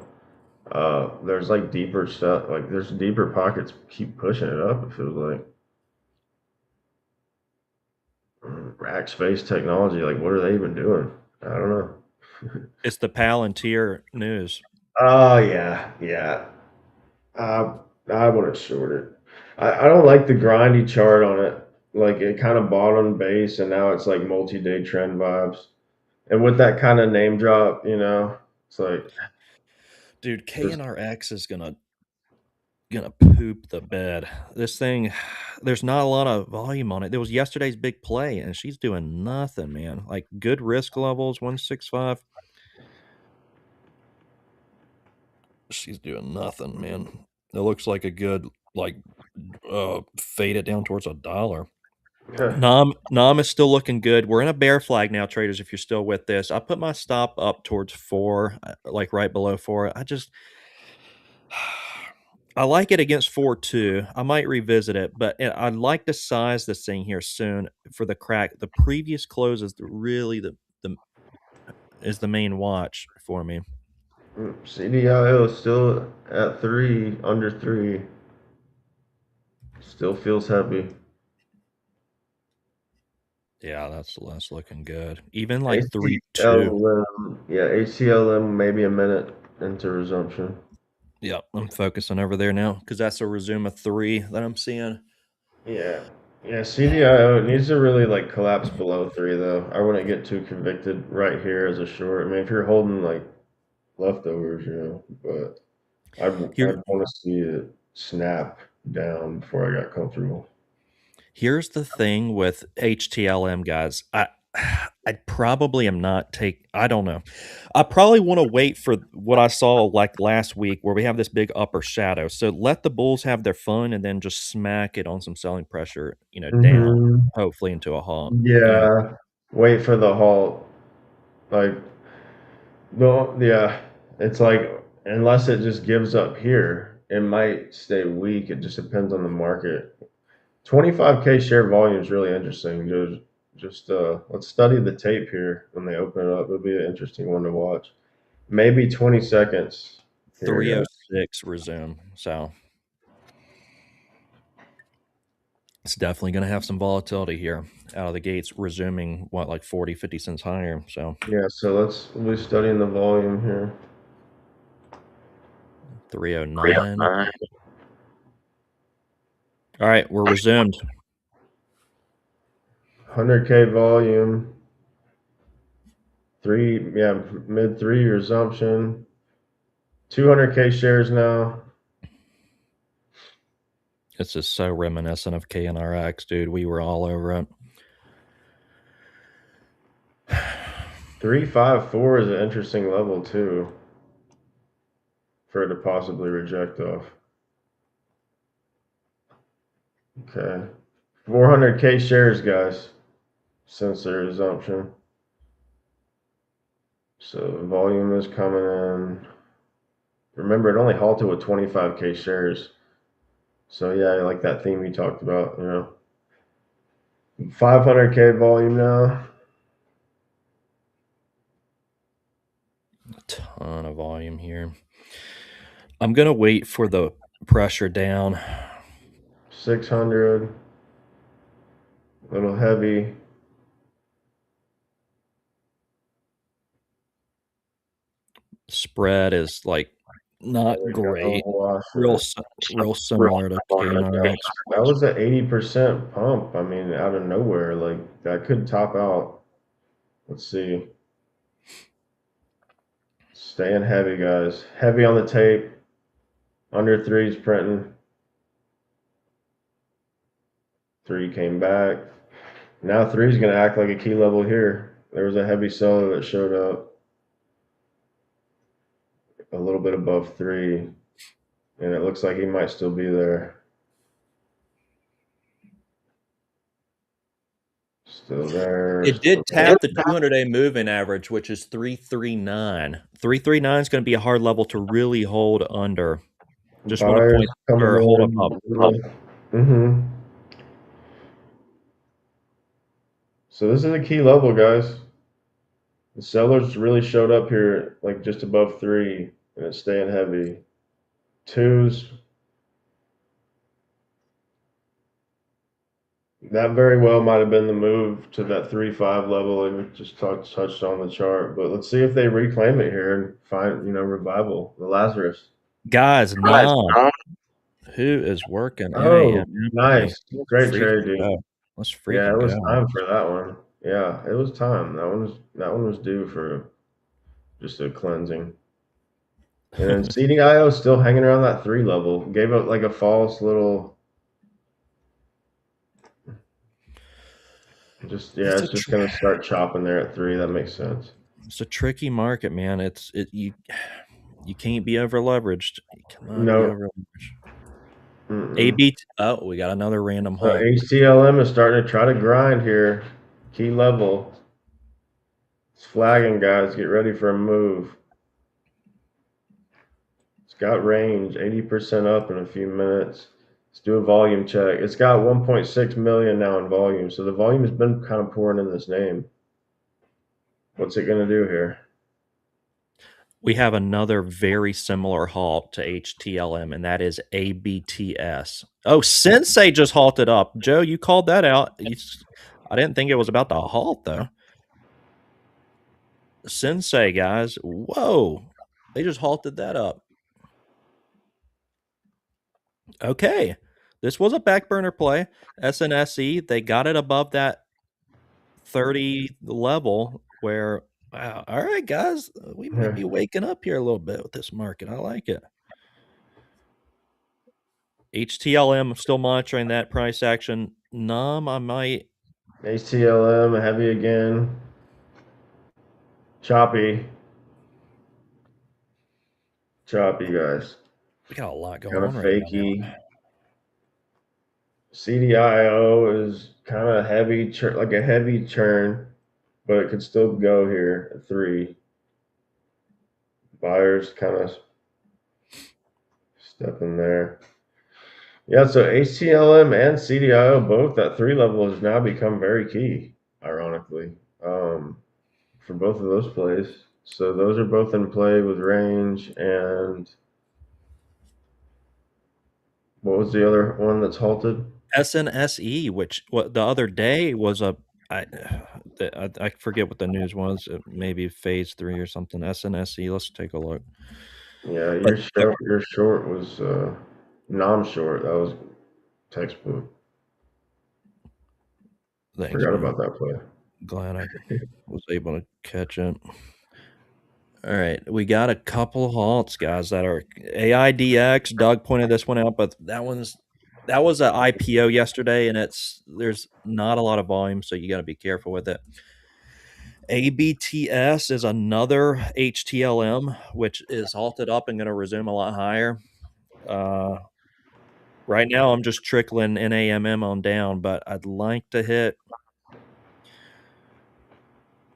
[SPEAKER 4] there's like deeper stuff. Like there's deeper pockets. Keep pushing it up. It feels like rack space technology. Like what are they even doing? I don't know.
[SPEAKER 3] It's the Palantir news.
[SPEAKER 4] Oh yeah, yeah. Uh, I would have shorted. I don't like the grindy chart on it. Like it kind of bottom base, and now it's like multi-day trend vibes. And with that kind of name drop, it's like
[SPEAKER 3] Dude,
[SPEAKER 4] there's
[SPEAKER 3] KNRX is gonna poop the bed. This thing, there's not a lot of volume on it. There was yesterday's big play, and she's doing nothing, man. Like good risk levels, 165. She's doing nothing, man. It looks like a good fade it down towards $1. NAMM is still looking good. We're in a bear flag now, traders. If you're still with this, I put my stop up towards 4, like right below 4. I like it against 4 too. I might revisit it, but I'd like to size this thing here soon for the crack. The previous close is really the is the main watch for me.
[SPEAKER 4] CDIO still at 3, under 3. Still feels heavy.
[SPEAKER 3] Yeah, that's looking good. Even like 3.2.
[SPEAKER 4] HCLM, yeah, HCLM maybe a minute into resumption.
[SPEAKER 3] Yep, I'm focusing over there now because that's a resume of 3 that I'm seeing.
[SPEAKER 4] Yeah. Yeah, CDIO it needs to really like collapse below 3 though. I wouldn't get too convicted right here as a short. I mean, if you're holding like leftovers, but
[SPEAKER 3] Here
[SPEAKER 4] I'd want to see it snap down before I got comfortable.
[SPEAKER 3] Here's the thing with HTLM, guys. I probably am not take. I don't know. I probably want to wait for what I saw like last week, where we have this big upper shadow. So let the bulls have their fun, and then just smack it on some selling pressure, down,
[SPEAKER 4] Hmm.
[SPEAKER 3] hopefully into a halt.
[SPEAKER 4] Yeah. Wait for the halt. Like, no, yeah. It's like, unless it just gives up here, it might stay weak. It just depends on the market. 25K share volume is really interesting. Just let's study the tape here when they open it up. It'll be an interesting one to watch. Maybe 20 seconds here, guys.
[SPEAKER 3] 306 resume. So it's definitely going to have some volatility here out of the gates, resuming what like 40, 50 cents higher. So
[SPEAKER 4] Yeah, so we'll be studying the volume here.
[SPEAKER 3] 309. All right, we're resumed.
[SPEAKER 4] 100K volume. Mid three resumption. 200K shares now.
[SPEAKER 3] It's just so reminiscent of KNRX, dude. We were all over it.
[SPEAKER 4] 354 is an interesting level too for it to possibly reject off. Okay. 400K shares, guys, since their resumption. So the volume is coming in. Remember, it only halted with 25K shares. So yeah, I like that theme you talked about, 500K volume now.
[SPEAKER 3] A ton of volume here. I'm going to wait for the pressure down.
[SPEAKER 4] 600. A little heavy.
[SPEAKER 3] Spread is like not
[SPEAKER 4] There we
[SPEAKER 3] great.
[SPEAKER 4] go. Wash
[SPEAKER 3] Real
[SPEAKER 4] it.
[SPEAKER 3] s- real similar to KNRX.
[SPEAKER 4] That was an 80% pump. I mean, out of nowhere, like that could top out. Let's see. Staying heavy, guys. Heavy on the tape. Under threes printing. Three came back. Now three's gonna act like a key level here. There was a heavy seller that showed up a little bit above three, and it looks like he might still be there. Still there.
[SPEAKER 3] It
[SPEAKER 4] Still
[SPEAKER 3] did
[SPEAKER 4] there.
[SPEAKER 3] tap the 200-day moving average, which is 339. 339 is going to be a hard level to really hold under. Just want to
[SPEAKER 4] Buyers
[SPEAKER 3] point
[SPEAKER 4] coming
[SPEAKER 3] or hold up.
[SPEAKER 4] in. Mm-hmm. So this is a key level, guys. The sellers really showed up here, like just above three, and it's staying heavy. Twos, that very well might have been the move to that 3-5 level that we just touched on the chart. But let's see if they reclaim it here and find, revival, the Lazarus.
[SPEAKER 3] Guys, NAMM. Who is working
[SPEAKER 4] Oh,
[SPEAKER 3] NAMM with me?
[SPEAKER 4] nice. Great
[SPEAKER 3] Freaking
[SPEAKER 4] trading.
[SPEAKER 3] go. Let's
[SPEAKER 4] Yeah, it
[SPEAKER 3] freaking
[SPEAKER 4] was
[SPEAKER 3] go.
[SPEAKER 4] time for that one. Yeah, it was time. That one was due for just a cleansing. And then CDIO still hanging around that three level. Gave up like a false little. It's just gonna start chopping there at three. That makes sense.
[SPEAKER 3] It's a tricky market, man. You can't be over leveraged. You cannot be
[SPEAKER 4] No.
[SPEAKER 3] over leveraged.
[SPEAKER 4] Mm-mm.
[SPEAKER 3] AB. Oh, we got another random
[SPEAKER 4] So
[SPEAKER 3] halt.
[SPEAKER 4] HTLM is starting to try to grind here. Key level. It's flagging, guys. Get ready for a move. It's got range, 80% up in a few minutes. Let's do a volume check. It's got 1.6 million now in volume, so the volume has been kind of pouring in this name. What's it going to do here?
[SPEAKER 3] We have another very similar halt to HTLM, and that is ABTS. Oh, Sensei just halted up. Joe, you called that out. I didn't think it was about the halt, though. Sensei, guys. Whoa. They just halted that up. Okay. This was a back burner play. SNSE, they got it above that 30 level where, wow, all right, guys, we might be waking up here a little bit with this market. I like it. HTLM, still monitoring that price action. NAMM, I might.
[SPEAKER 4] HTLM, heavy again. Choppy. Choppy, guys.
[SPEAKER 3] We got a lot going
[SPEAKER 4] Kind of
[SPEAKER 3] on right now.
[SPEAKER 4] fakey. CDIO is kind of heavy, like a heavy churn, but it could still go here at three. Buyers kind of step in there. Yeah, so HTLM and CDIO both at three level has now become very key, ironically, for both of those plays. So those are both in play with range. And what was the other one that's halted?
[SPEAKER 3] SNSE, which the other day was I forget what the news was. Maybe phase 3 or something. SNSE. Let's take a look.
[SPEAKER 4] Yeah,
[SPEAKER 3] But
[SPEAKER 4] your short was NAMM short. That was textbook.
[SPEAKER 3] thanks,
[SPEAKER 4] Forgot
[SPEAKER 3] man.
[SPEAKER 4] about that play.
[SPEAKER 3] Glad I was able to catch it. All right, we got a couple halts, guys, that are AIDX. Doug pointed this one out, but that was an IPO yesterday, and there's not a lot of volume, so you got to be careful with it. ABTS is another HTLM, which is halted up and going to resume a lot higher. Right now, I'm just trickling NAMM on down, but I'd like to hit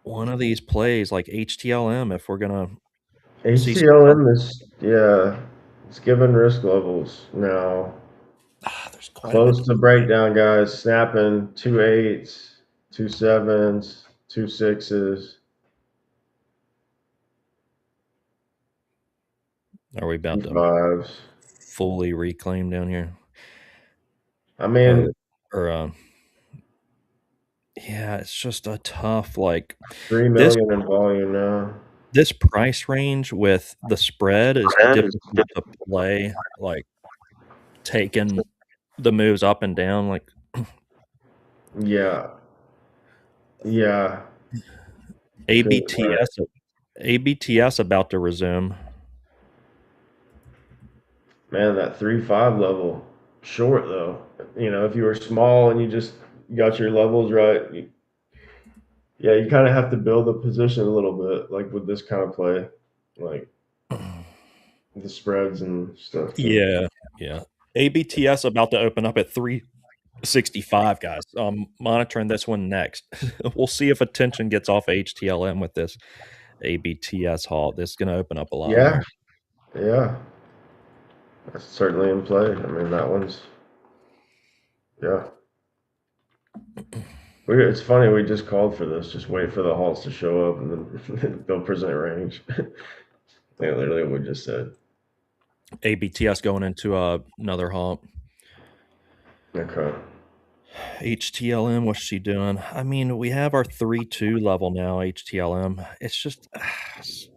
[SPEAKER 3] one of these plays like HTLM if we're going to see some.
[SPEAKER 4] HTLM is, yeah, it's given risk levels now.
[SPEAKER 3] There's quite a bit.
[SPEAKER 4] Close to breakdown, guys. Snapping 2 8s, 2 7s, 2 6s.
[SPEAKER 3] Are we about to
[SPEAKER 4] 5s.
[SPEAKER 3] fully reclaim down here?
[SPEAKER 4] I mean,
[SPEAKER 3] Yeah, it's just a tough, like
[SPEAKER 4] 3
[SPEAKER 3] this.
[SPEAKER 4] million in volume now.
[SPEAKER 3] This price range with the spread is difficult to play, like taking the moves up and down. Like
[SPEAKER 4] Yeah. Yeah.
[SPEAKER 3] ABTS, ABTS about to resume.
[SPEAKER 4] Man, that 3-5 level, short though. You know, if you were small and you just got your levels right, yeah, you kind of have to build a position a little bit, like with this kind of play, like the spreads and stuff too.
[SPEAKER 3] Yeah, yeah. ABTS about to open up at 365, guys. I'm monitoring this one next. We'll see if attention gets off HTLM with this ABTS halt. This is going to open up a lot
[SPEAKER 4] Yeah,
[SPEAKER 3] more.
[SPEAKER 4] yeah, that's certainly in play. I mean, that one's, yeah. It's funny, we just called for this. Just wait for the halts to show up and then they'll present range. They literally what we just said.
[SPEAKER 3] ABTS going into another halt.
[SPEAKER 4] Okay.
[SPEAKER 3] HTLM, what's she doing? I mean, we have our 3-2 level now, HTLM. It's just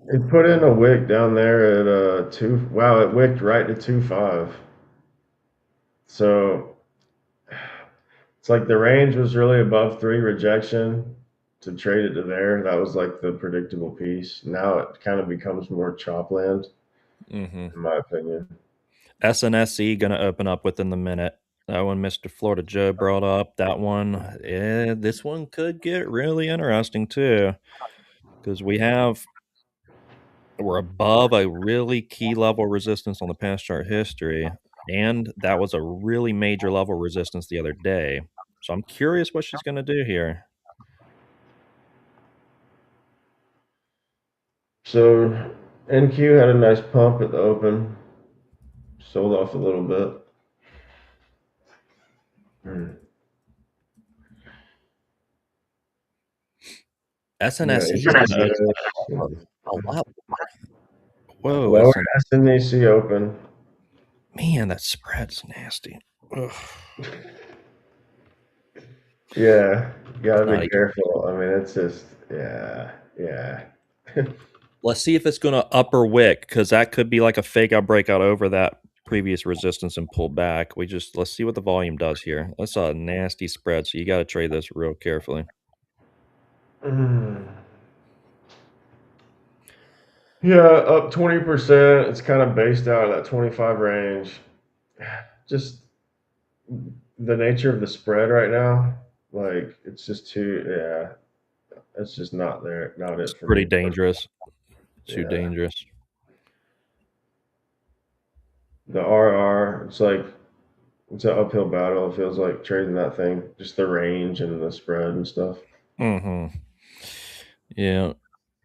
[SPEAKER 4] It put in a wick down there at 2. Wow, it wicked right to 2.5. So it's like the range was really above 3 rejection to trade it to there. That was like the predictable piece. Now it kind of becomes more chop land, in my opinion.
[SPEAKER 3] SNSE going to open up within the minute. That one Mr. Florida Joe brought up. That one, this one could get really interesting too, because we're above a really key level resistance on the past chart history, and that was a really major level resistance the other day. So I'm curious what she's going to do here.
[SPEAKER 4] So NQ had a nice pump at the open, sold off a little bit. Yeah,
[SPEAKER 3] SNSE is going to open a lot. Whoa,
[SPEAKER 4] lower SNEC open.
[SPEAKER 3] man, that spread's nasty. Ugh.
[SPEAKER 4] Yeah, you gotta
[SPEAKER 3] Not
[SPEAKER 4] be
[SPEAKER 3] even-
[SPEAKER 4] careful. I mean, it's just, yeah, yeah.
[SPEAKER 3] Let's see if it's going to upper wick, because that could be like a fake out breakout over that previous resistance and pull back. Let's see what the volume does here. That's a nasty spread, so you got to trade this real carefully.
[SPEAKER 4] Yeah, up 20%. It's kind of based out of that 25 range. Just the nature of the spread right now, like it's just too, yeah, it's just not there, not
[SPEAKER 3] It's
[SPEAKER 4] it for
[SPEAKER 3] pretty
[SPEAKER 4] me.
[SPEAKER 3] dangerous. Too
[SPEAKER 4] Yeah.
[SPEAKER 3] dangerous.
[SPEAKER 4] The RR, it's an uphill battle. It feels like trading that thing, just the range and the spread and stuff.
[SPEAKER 3] Mm-hmm. Yeah.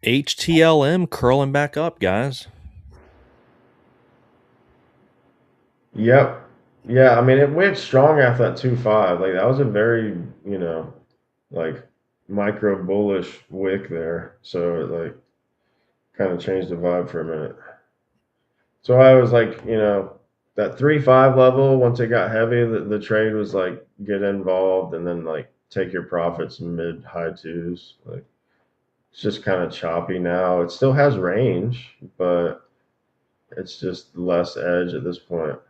[SPEAKER 3] HTLM curling back up, guys.
[SPEAKER 4] Yep. Yeah, I mean it went strong after that 2.5. Like that was a very, like micro bullish wick there. So it like kind of changed the vibe for a minute. So I was like, that 3.5 level, once it got heavy, the trade was like get involved and then like take your profits mid high twos. Like it's just kind of choppy now. It still has range, but it's just less edge at this point.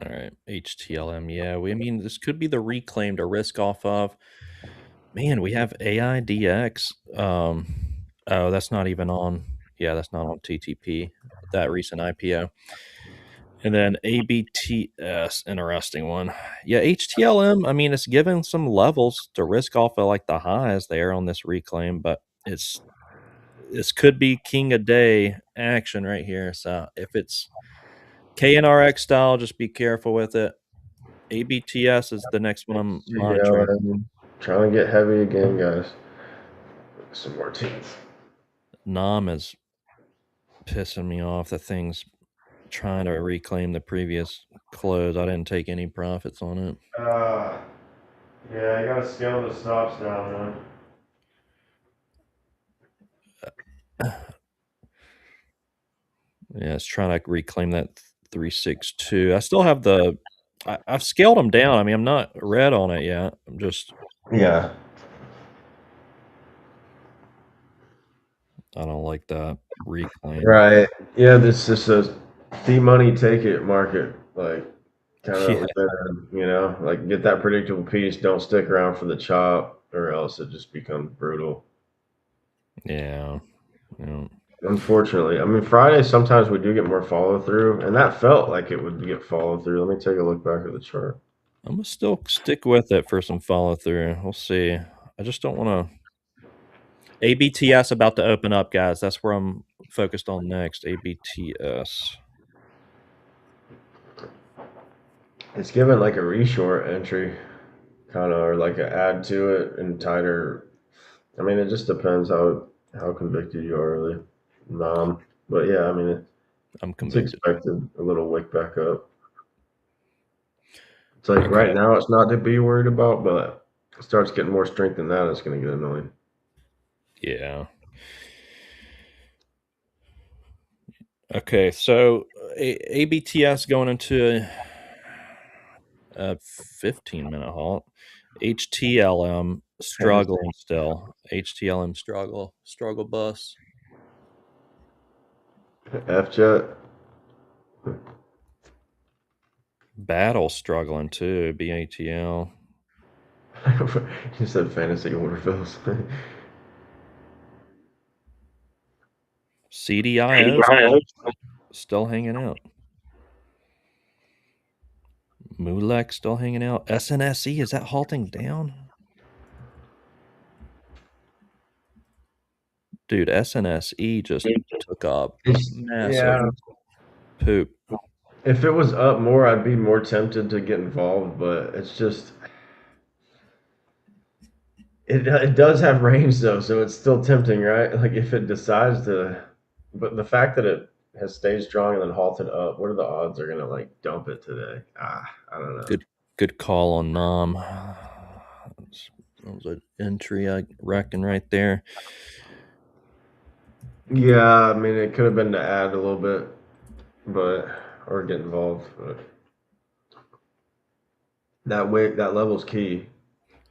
[SPEAKER 3] All right. HTLM. Yeah. I mean, this could be the reclaim to risk off of. Man, we have AIDX. Oh, that's not even on. Yeah, that's not on TTP. That recent IPO. And then ABTS, interesting one. Yeah, HTLM, I mean, it's given some levels to risk off of like the highs there on this reclaim, but this could be king of day action right here. So if it's KNRX style, just be careful with it. ABTS is the next one I'm monitoring.
[SPEAKER 4] Trying to get heavy again, guys. Some more teeth.
[SPEAKER 3] NAMM is pissing me off. The thing's trying to reclaim the previous close. I didn't take any profits on it.
[SPEAKER 4] Yeah, you gotta scale the stops down, man.
[SPEAKER 3] Yeah, it's trying to reclaim that 362. I still have I've scaled them down. I mean, I'm not red on it yet. I'm just,
[SPEAKER 4] Yeah.
[SPEAKER 3] I don't like that reclaim.
[SPEAKER 4] Right. Yeah, this is a see money, take it market. Like kind of
[SPEAKER 3] Yeah.
[SPEAKER 4] what we've been in, like get that predictable piece, don't stick around for the chop or else it just becomes brutal.
[SPEAKER 3] Yeah. Yeah.
[SPEAKER 4] Unfortunately. I mean Friday sometimes we do get more follow through and that felt like it would get follow through. Let me take a look back at the chart.
[SPEAKER 3] I'm gonna still stick with it for some follow through. We'll see. I just don't want to. ABTS about to open up, guys. That's where I'm focused on next. ABTS.
[SPEAKER 4] It's given like a reshort entry kind of or like an add to it and tighter. I mean it just depends how convicted you are really. But yeah, I mean
[SPEAKER 3] I'm
[SPEAKER 4] it's
[SPEAKER 3] convicted.
[SPEAKER 4] expected a little wick back up. It's like
[SPEAKER 3] Okay.
[SPEAKER 4] right now it's not to be worried about, but it starts getting more strength than that, it's gonna get annoying.
[SPEAKER 3] Yeah. Okay. So ABTS going into a 15-minute halt. HTLM struggling still. HTLM struggle bus.
[SPEAKER 4] F jet.
[SPEAKER 3] Battle struggling too. BATL.
[SPEAKER 4] You said fantasy order fills.
[SPEAKER 3] CDIO still hanging out. MLEC still hanging out. SNSE, is that halting down? Dude, SNSE just took up massive
[SPEAKER 4] Yeah.
[SPEAKER 3] poop.
[SPEAKER 4] If it was up more, I'd be more tempted to get involved, but it's just it does have range though, so it's still tempting, right? Like if it decides to, but the fact that it has stayed strong and then halted up, what are the odds they're gonna like dump it today? I don't know.
[SPEAKER 3] Good call on NAMM. That was an entry, I reckon, right there.
[SPEAKER 4] Yeah, I mean it could have been to add a little bit, but or get involved. But that level's key.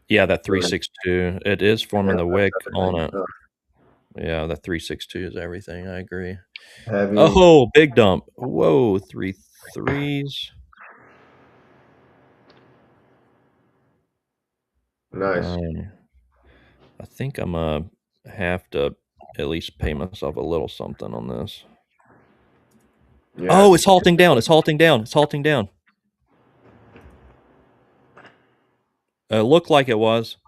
[SPEAKER 3] Yeah, that
[SPEAKER 4] Really.
[SPEAKER 3] 362. It is forming the wick on it.
[SPEAKER 4] Everything.
[SPEAKER 3] Yeah, the 362 is everything. I agree.
[SPEAKER 4] Heavy.
[SPEAKER 3] Oh, big dump. Whoa, 3 3s.
[SPEAKER 4] Nice.
[SPEAKER 3] Um, I think I'm gonna have to at least pay myself a little something on this.
[SPEAKER 4] Yeah.
[SPEAKER 3] Oh, it's halting down. It's halting down. It's halting down. It looked like it was.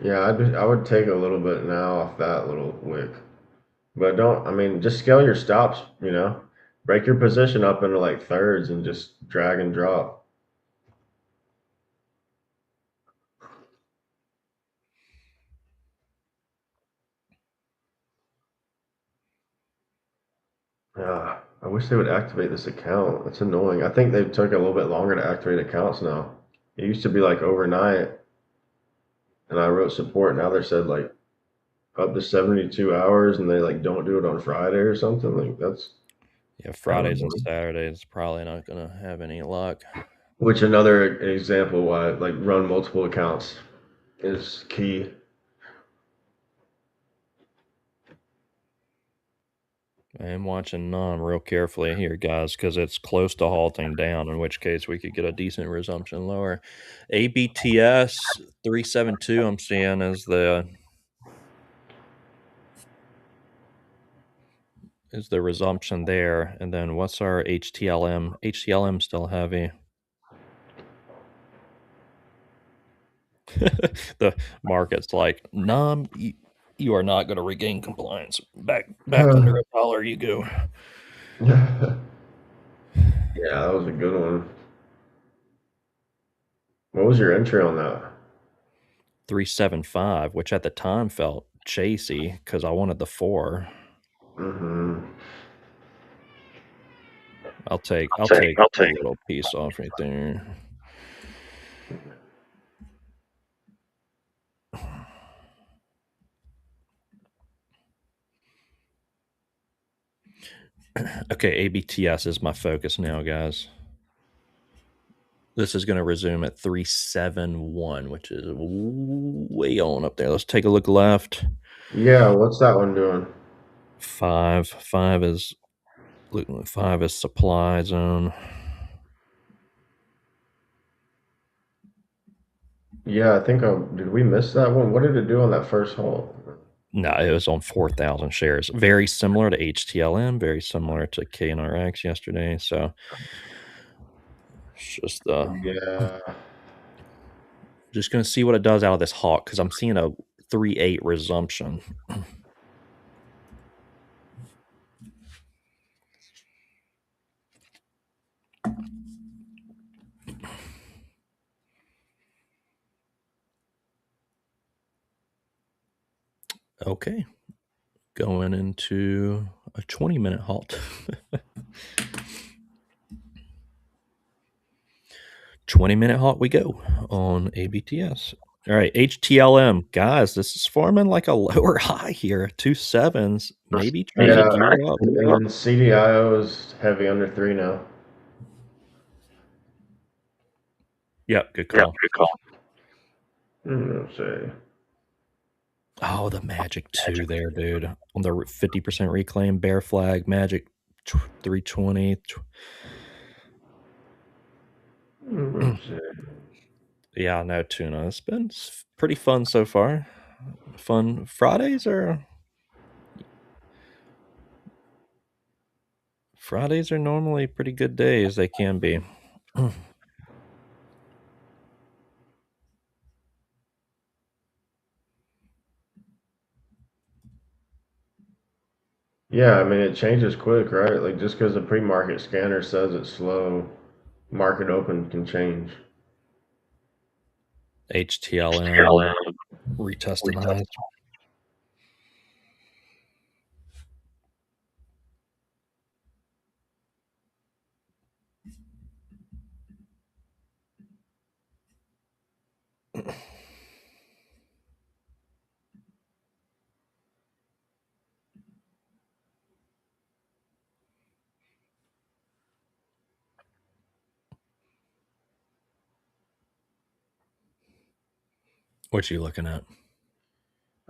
[SPEAKER 4] Yeah, I would take a little bit now off that little wick. But don't, I mean, just scale your stops, break your position up into like thirds and just drag and drop. I wish they would activate this account. It's annoying. I think they took a little bit longer to activate accounts now. It used to be like overnight, and I wrote support. Now they said like up to 72 hours, and they like don't do it on Friday or something. Like that's
[SPEAKER 3] Yeah,
[SPEAKER 4] kind of
[SPEAKER 3] Fridays and
[SPEAKER 4] annoying.
[SPEAKER 3] Saturdays probably not gonna have any luck.
[SPEAKER 4] Which another example why like run multiple accounts is key.
[SPEAKER 3] I am watching NAM real carefully here, guys, because it's close to halting down, in which case we could get a decent resumption lower. ABTS 372 I'm seeing is the resumption there. And then what's our HTLM? HTLM still heavy. The market's like, NAM, you are not going to regain compliance. Back under $1 you go.
[SPEAKER 4] Yeah, that was a good one. What was your entry on that?
[SPEAKER 3] 375, which at the time felt chasey because I wanted the 4.
[SPEAKER 4] Mm-hmm.
[SPEAKER 3] I'll take a little piece off right there. Okay, ABTS is my focus now, guys. This is going to resume at 371, which is way on up there. Let's take a look left.
[SPEAKER 4] Yeah, what's that one doing?
[SPEAKER 3] 5 is looking. 5 is supply zone.
[SPEAKER 4] Yeah, I think did we miss that one? What did it do on that first halt?
[SPEAKER 3] No, it was on 4,000 shares. Very similar to HTLM, very similar to KNRX yesterday. So it's just
[SPEAKER 4] Yeah.
[SPEAKER 3] just going to see what it does out of this hawk because I'm seeing a 3.8 resumption. Okay, going into a 20-minute halt. 20-minute halt we go on ABTS. All right, HTLM. Guys, this is forming like a lower high here. 2 7s, maybe trying to
[SPEAKER 4] Yeah,
[SPEAKER 3] gear up.
[SPEAKER 4] and CDIO is heavy under 3 now.
[SPEAKER 3] Yep, good call.
[SPEAKER 4] Let's see.
[SPEAKER 3] Oh, the Magic 2 there, dude. On the 50% reclaim, bear flag, Magic 320.
[SPEAKER 4] Let's see.
[SPEAKER 3] Yeah, no tuna. It's been pretty fun so far. Fun Fridays are normally pretty good days. They can be.
[SPEAKER 4] Yeah, I mean, it changes quick, right? Like, just because the pre-market scanner says it's slow, market open can change.
[SPEAKER 3] HTLM retested highs. What you looking at?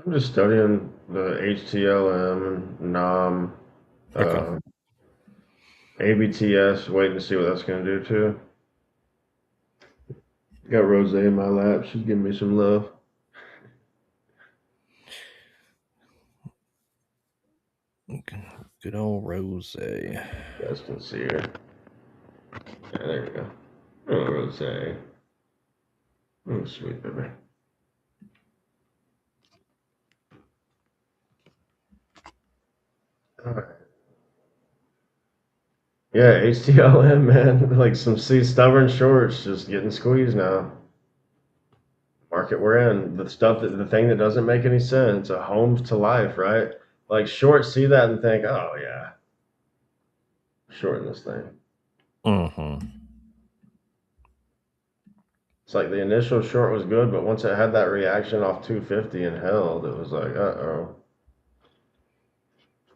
[SPEAKER 4] I'm just studying the HTLM and NAMM,
[SPEAKER 3] Okay.
[SPEAKER 4] ABTS, waiting to see what that's going to do too. Got Rose in my lap. She's giving me some love.
[SPEAKER 3] Good old Rose.
[SPEAKER 4] You guys can see her. Yeah, there you go. Oh, Rose. Oh, sweet baby. All right. Yeah, HTLM, man. Like some stubborn shorts just getting squeezed now. Market we're in. The thing that doesn't make any sense. A home to life, right? Like shorts see that and think, oh yeah, shorting this thing.
[SPEAKER 3] Mm-hmm.
[SPEAKER 4] It's like the initial short was good, but once it had that reaction off 250 and held, it was like, uh-oh.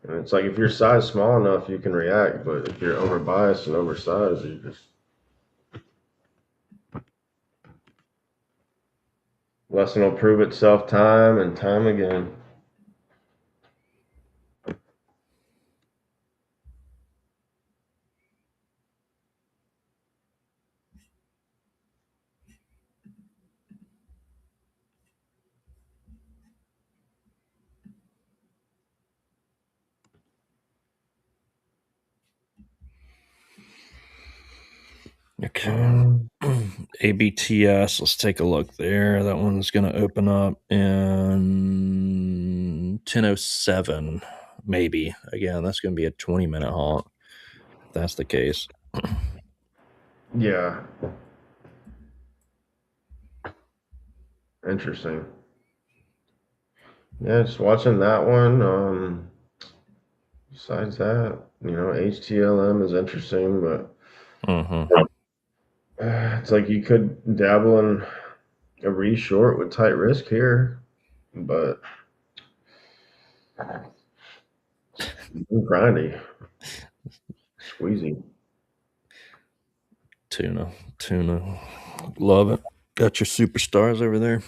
[SPEAKER 4] And it's like if your size small enough, you can react, but if you're overbiased and oversized, you just lesson will prove itself time and time again.
[SPEAKER 3] Okay. ABTS, let's take a look there. That one's going to open up in 10:07, maybe. Again, that's going to be a 20-minute halt if that's the case.
[SPEAKER 4] Yeah. Interesting. Yeah, just watching that one. Besides that, HTLM is interesting, but
[SPEAKER 3] Mm-hmm.
[SPEAKER 4] it's like you could dabble in a re-short with tight risk here, but grindy. Squeezy.
[SPEAKER 3] Tuna. Love it. Got your superstars over there.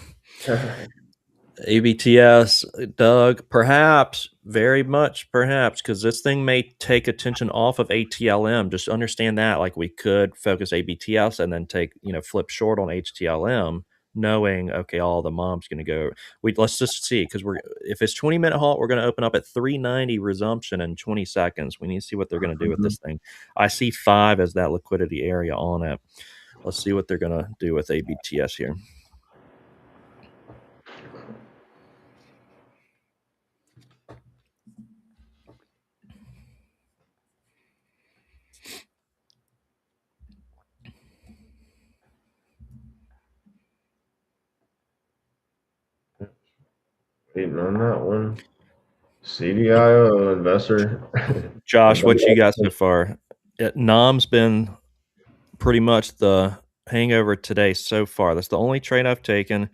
[SPEAKER 3] ABTS, Doug, perhaps, very much perhaps, because this thing may take attention off of ATLM. Just understand that. Like we could focus ABTS and then take, flip short on HTLM, knowing, okay, all the mom's going to go. Let's just see, because if it's 20-minute halt, we're going to open up at 390 resumption in 20 seconds. We need to see what they're going to do with this thing. I see 5 as that liquidity area on it. Let's see what they're going to do with ABTS here.
[SPEAKER 4] Waiting on that one. CDIO investor.
[SPEAKER 3] Josh, what you got so far? NAMM's been pretty much the hangover today so far. That's the only trade I've taken.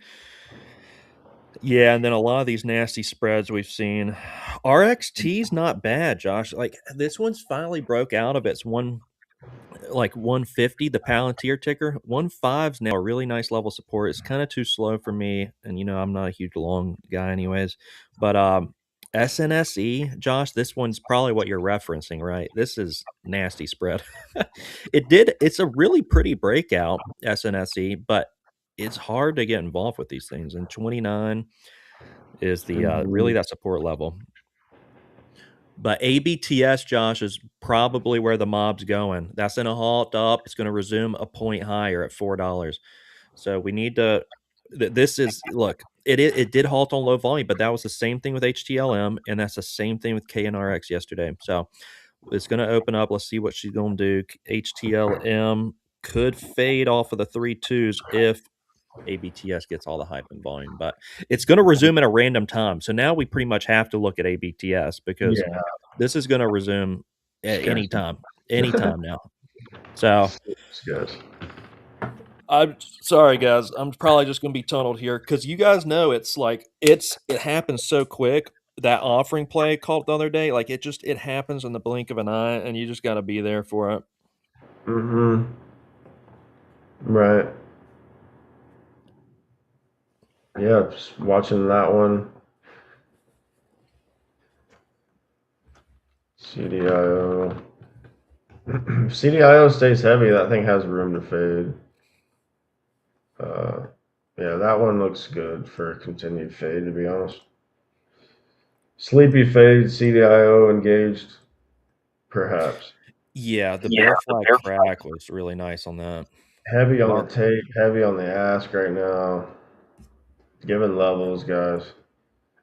[SPEAKER 3] Yeah, and then a lot of these nasty spreads we've seen. RXT's not bad, Josh. Like this one's finally broke out of its 150, the Palantir ticker. 1.5's now a really nice level of support. It's kind of too slow for me, and I'm not a huge long guy anyways. But SNSE, Josh, this one's probably what you're referencing, right? This is nasty spread. It's a really pretty breakout, SNSE, but it's hard to get involved with these things. And 29 is the really that support level. But ABTS, Josh, is probably where the mob's going. That's in a halt up. It's going to resume a point higher at $4. So we need to. This is look. It did halt on low volume, but that was the same thing with HTLM, and that's the same thing with KNRX yesterday. So it's going to open up. Let's see what she's going to do. HTLM could fade off of the 3.2s if ABTS gets all the hype and volume, but it's going to resume at a random time. So now we pretty much have to look at ABTS because this is going to resume at any time now. So I'm sorry, guys. I'm probably just going to be tunneled here because you guys know it's like it happens so quick. That offering play called the other day, like it happens in the blink of an eye, and you just got to be there for it.
[SPEAKER 4] Right. Yeah, just watching that one. CDIO. CDIO stays heavy. That thing has room to fade. Yeah, that one looks good for a continued fade, to be honest. Sleepy fade, CDIO engaged, perhaps.
[SPEAKER 3] Yeah, the bear flag crack was really nice on that.
[SPEAKER 4] Heavy on the tape, heavy on the ask right now. Giving levels, guys.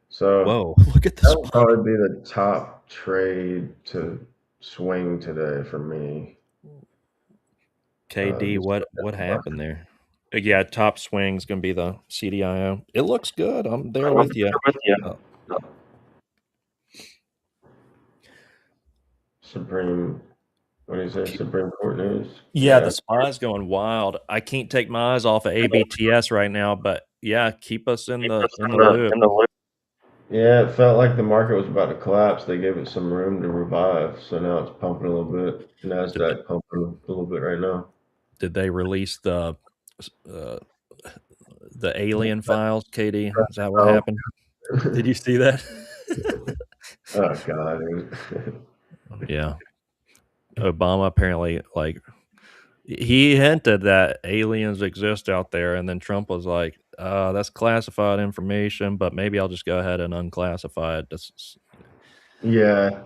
[SPEAKER 4] So
[SPEAKER 3] whoa, look at this.
[SPEAKER 4] That would probably be the top trade to swing today for me.
[SPEAKER 3] KD, what happened there? Yeah, top swing's gonna be the CDIO. It looks good. I'm there with you.
[SPEAKER 4] Supreme, what do you say? Supreme Court news.
[SPEAKER 3] Yeah, the SPY's going wild. I can't take my eyes off of ABTS right now, but yeah, keep us in the loop.
[SPEAKER 4] Yeah, it felt like the market was about to collapse. They gave it some room to revive, so now it's pumping a little bit. NASDAQ pumping a little bit right now.
[SPEAKER 3] Did they release the alien files, KD? Is that what happened? Did you see that?
[SPEAKER 4] Oh God. Dude.
[SPEAKER 3] Yeah. Obama apparently he hinted that aliens exist out there, and then Trump was like, that's classified information, but maybe I'll just go ahead and unclassify it.
[SPEAKER 4] Yeah.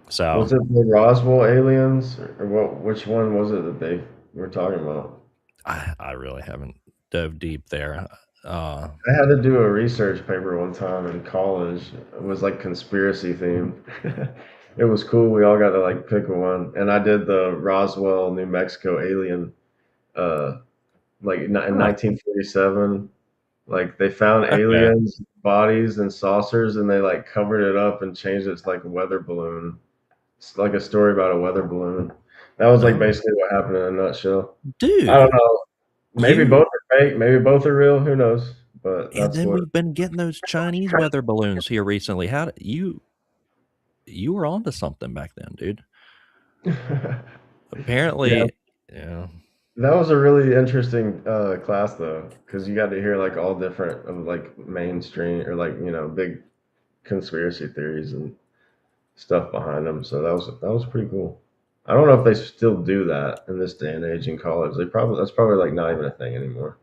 [SPEAKER 3] So
[SPEAKER 4] was it the Roswell aliens, or which one was it that they were talking about?
[SPEAKER 3] I really haven't dove deep there.
[SPEAKER 4] I had to do a research paper one time in college. It was like conspiracy themed. It was cool. We all got to like pick one, and I did the Roswell, New Mexico alien, like in 1947. Like they found aliens bodies and saucers, and they like covered it up and changed it to like a weather balloon. It's like a story about a weather balloon. That was like basically what happened in a nutshell.
[SPEAKER 3] Dude,
[SPEAKER 4] I don't know. Maybe both are fake. Maybe both are real. Who knows? But
[SPEAKER 3] and then we've been getting those Chinese weather balloons here recently. How you were onto something back then, dude? Apparently, yeah.
[SPEAKER 4] That was a really interesting class though, because you got to hear like all different of like mainstream or like big conspiracy theories and stuff behind them. So that was pretty cool. I don't know if they still do that in this day and age in college. That's probably like not even a thing anymore.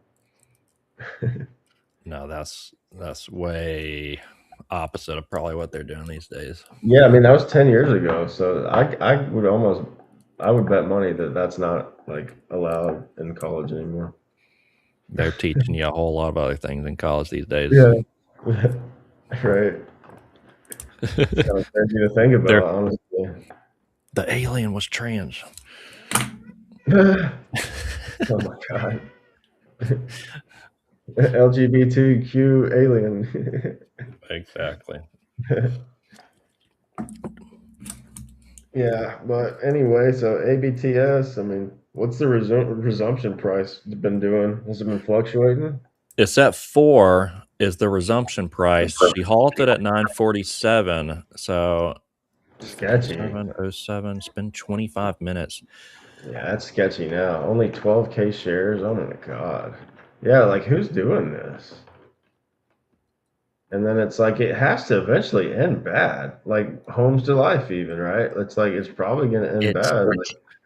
[SPEAKER 3] No, that's way opposite of probably what they're doing these days.
[SPEAKER 4] Yeah, I mean that was 10 years ago. So I would bet money that that's not like allowed in college anymore.
[SPEAKER 3] They're teaching you a whole lot of other things in college these days.
[SPEAKER 4] Yeah, right. It's kind of crazy to think
[SPEAKER 3] They're
[SPEAKER 4] about, honestly.
[SPEAKER 3] the alien was trans.
[SPEAKER 4] Oh my god. LGBTQ alien.
[SPEAKER 3] Exactly.
[SPEAKER 4] Yeah, but anyway, so ABTS, I mean, what's the resumption price been doing? Has it been fluctuating?
[SPEAKER 3] It's at 4 is the resumption price. She halted at 9:47. So
[SPEAKER 4] Sketchy.
[SPEAKER 3] 07:07. It's been 25 minutes.
[SPEAKER 4] Yeah, that's sketchy now. Only 12K shares. Oh my god. Yeah, like who's doing this? And then it's like it has to eventually end bad. Like Homes to Life even, right? It's like it's probably gonna end
[SPEAKER 3] It's
[SPEAKER 4] bad. Like,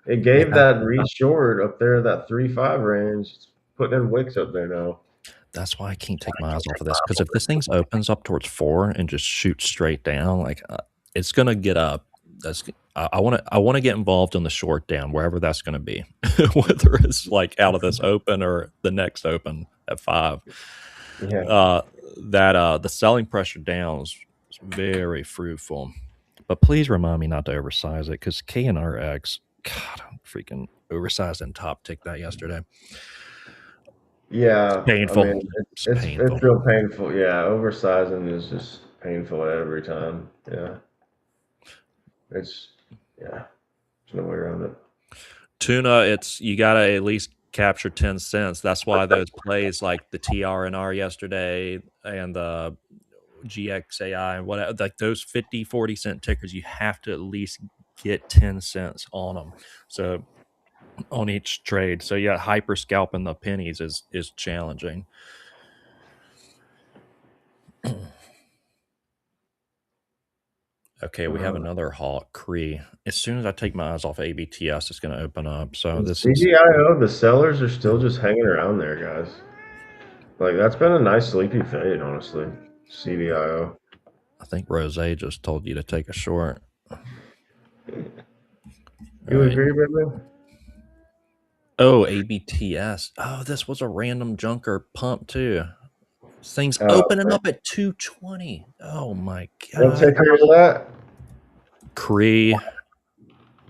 [SPEAKER 4] it
[SPEAKER 3] yeah.
[SPEAKER 4] gave that read short up there, that 3.5 range. It's putting in wicks up there now.
[SPEAKER 3] That's why I can't take my eyes off of this, because if this thing opens up towards 4 and just shoots straight down, like it's gonna get up. I want to get involved in the short down wherever that's going to be, whether it's like out of this open or the next open at 5.
[SPEAKER 4] Yeah.
[SPEAKER 3] The selling pressure down is very fruitful, but please remind me not to oversize it, because KNRX, God, I'm freaking oversized and top ticked that yesterday.
[SPEAKER 4] Yeah. I
[SPEAKER 3] Painful.
[SPEAKER 4] mean,
[SPEAKER 3] It's
[SPEAKER 4] it's
[SPEAKER 3] painful.
[SPEAKER 4] it's real painful. Yeah, oversizing is just painful every time. Yeah. It's yeah. There's no way around it.
[SPEAKER 3] Tuna, you gotta at least capture 10 cents. That's why those plays like the TRNR yesterday and the GXAI and whatever, like those 50, 40 cent tickers, you have to at least get 10 cents on them. So on each trade. So yeah, hyper scalping the pennies is challenging. Okay, we have another hawk, Cree. As soon as I take my eyes off ABTS, it's going to open up. So this is
[SPEAKER 4] CDIO, the sellers are still just hanging around there, guys. Like that's been a nice sleepy fade, honestly. CDIO.
[SPEAKER 3] I think Rose just told you to take a short.
[SPEAKER 4] You agree with me?
[SPEAKER 3] Oh, ABTS. Oh, this was a random junker pump too. This thing's
[SPEAKER 4] Oh,
[SPEAKER 3] opening up at 220. Oh my
[SPEAKER 4] what
[SPEAKER 3] god.
[SPEAKER 4] ticker is that?
[SPEAKER 3] Cree.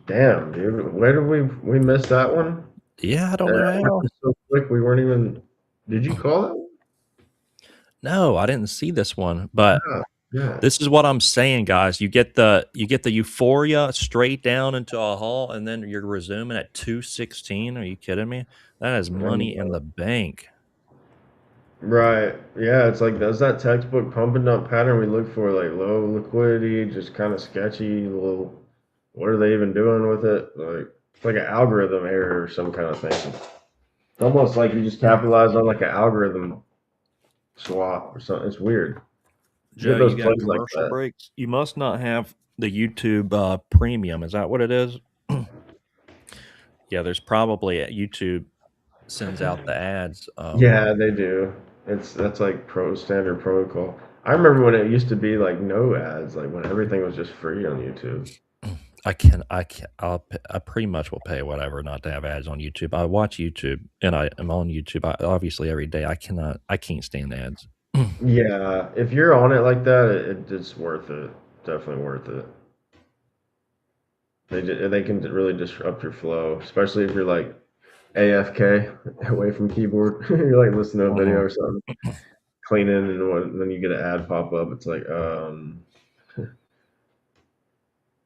[SPEAKER 4] Damn, dude. Where did we miss that one?
[SPEAKER 3] Yeah, I don't know how.
[SPEAKER 4] So quick, we weren't even. Did you call that one?
[SPEAKER 3] No, I didn't see this one, but
[SPEAKER 4] Yeah.
[SPEAKER 3] this is what I'm saying, guys. You get the euphoria straight down into a halt, and then you're resuming at 216. Are you kidding me? That is money in the bank.
[SPEAKER 4] Right. Yeah, it's like that's that textbook pump and dump pattern we look for, like low liquidity, just kind of sketchy, little what are they even doing with it? Like it's like an algorithm error or some kind of thing. It's almost like you just capitalize on like an algorithm swap or something. It's weird.
[SPEAKER 3] Joe,
[SPEAKER 4] Get those
[SPEAKER 3] you got
[SPEAKER 4] plays like
[SPEAKER 3] commercial
[SPEAKER 4] that.
[SPEAKER 3] breaks? You must not have the YouTube premium. Is that what it is? Yeah, there's probably YouTube sends out the ads.
[SPEAKER 4] Yeah, they do. That's like standard protocol. I remember when it used to be like no ads, like when everything was just free on YouTube.
[SPEAKER 3] I pretty much will pay whatever not to have ads on YouTube. I watch YouTube and I am on YouTube obviously every day. I can't stand ads.
[SPEAKER 4] Yeah, if you're on it like that, it's worth it. Definitely worth it. They can really disrupt your flow, especially if you're like AFK away from keyboard. You're like listening to a video or something, cleaning, and then you get an ad pop up. It's like,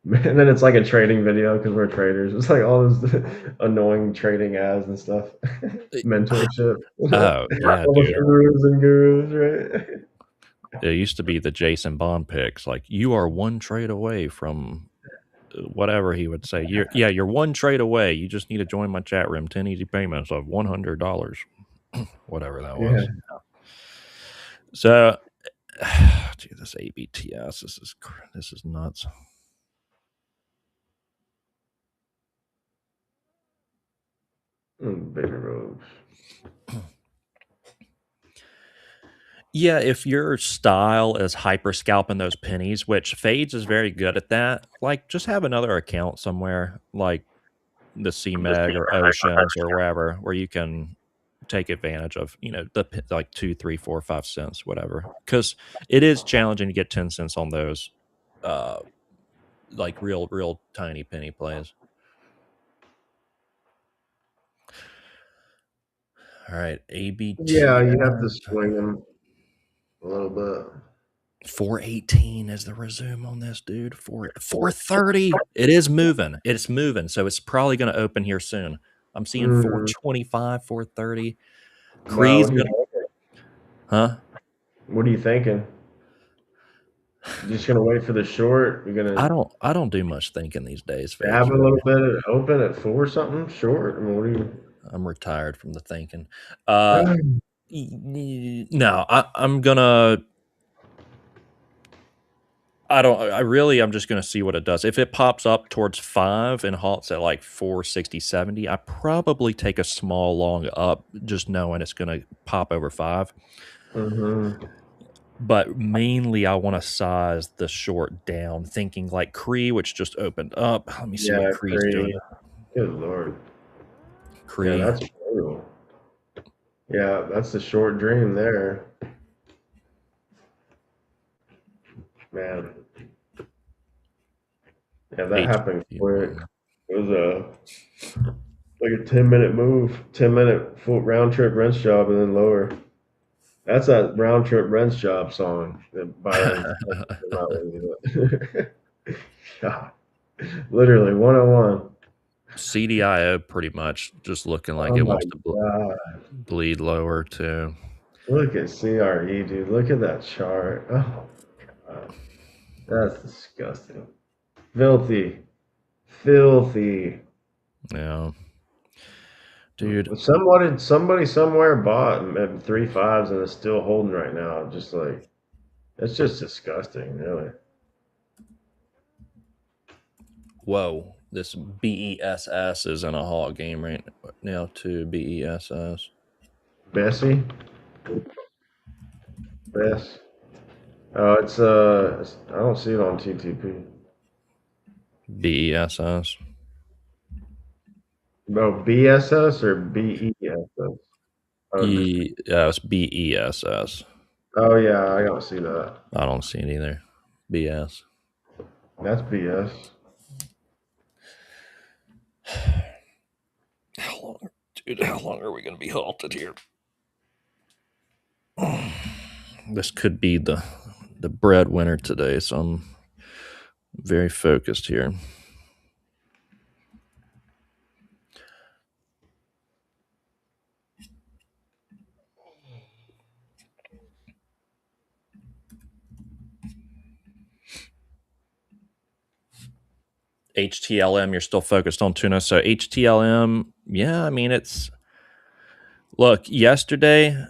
[SPEAKER 4] and then it's like a trading video because we're traders. It's like all this annoying trading ads and stuff, mentorship.
[SPEAKER 3] Oh yeah,
[SPEAKER 4] All the
[SPEAKER 3] dude.
[SPEAKER 4] gurus and gurus, right?
[SPEAKER 3] It used to be the Jason Bond picks. Like, you are one trade away from whatever he would say. You're one trade away. You just need to join my chat room. 10 easy payments of $100, whatever that was.
[SPEAKER 4] Yeah.
[SPEAKER 3] So, dude, this ABTS, this is nuts.
[SPEAKER 4] Baby robes.
[SPEAKER 3] Yeah, if your style is hyper scalping those pennies, which Fades is very good at that, like just have another account somewhere like the CMEG or Oceans or wherever where you can take advantage of, like 2, 3, 4, 5 cents, whatever. Because it is challenging to get 10 cents on those like real tiny penny plays. All right, ABT.
[SPEAKER 4] Yeah, you have to swing them a little bit.
[SPEAKER 3] 418 is the resume on this, dude. 430. It is moving. It's moving. So it's probably going to open here soon. I'm seeing 425, 430. Cree's
[SPEAKER 4] Wow,
[SPEAKER 3] gonna, huh?
[SPEAKER 4] what are you thinking? You're just gonna wait for the short? You're gonna
[SPEAKER 3] I don't do much thinking these days,
[SPEAKER 4] have
[SPEAKER 3] Fades.
[SPEAKER 4] a little bit open at 4 something short? I mean, what are you?
[SPEAKER 3] I'm retired from the thinking. No, I'm gonna. I'm just gonna see what it does. If it pops up towards 5 and halts at like 460, 70, I probably take a small long up, just knowing it's gonna pop over 5.
[SPEAKER 4] Mm-hmm.
[SPEAKER 3] But mainly, I want to size the short down, thinking like Cree, which just opened up. Let me see what
[SPEAKER 4] Yeah,
[SPEAKER 3] Cree's doing.
[SPEAKER 4] good lord.
[SPEAKER 3] Cree.
[SPEAKER 4] Yeah, that's brutal. Yeah, that's the short dream there. Man. Yeah, that happened quick. It was like a 10-minute move, 10-minute full round trip wrench job and then lower. That's that round trip wrench job song that Byron came out with. God. Literally 101.
[SPEAKER 3] CDIO pretty much just looking like
[SPEAKER 4] Oh
[SPEAKER 3] it
[SPEAKER 4] my
[SPEAKER 3] wants to
[SPEAKER 4] God.
[SPEAKER 3] bleed lower too.
[SPEAKER 4] Look at CRE, dude. Look at that chart. Oh God. That's disgusting. Filthy. Filthy.
[SPEAKER 3] Yeah. Dude.
[SPEAKER 4] Somebody somewhere bought at 3.5s and is still holding right now. Just like it's just disgusting, really.
[SPEAKER 3] Whoa. This BESS is in a hot game right now too. BESS.
[SPEAKER 4] Bessie? Bess. Oh, I don't see it on TTP.
[SPEAKER 3] BESS.
[SPEAKER 4] No, BSS or BESS? Oh,
[SPEAKER 3] It's BESS.
[SPEAKER 4] oh yeah, I don't see that.
[SPEAKER 3] I don't see it either. BS.
[SPEAKER 4] That's BS.
[SPEAKER 3] How long are we going to be halted here? This could be the breadwinner today, so I'm very focused here. HTLM, you're still focused on tuna. So HTLM, yeah, I mean, look, yesterday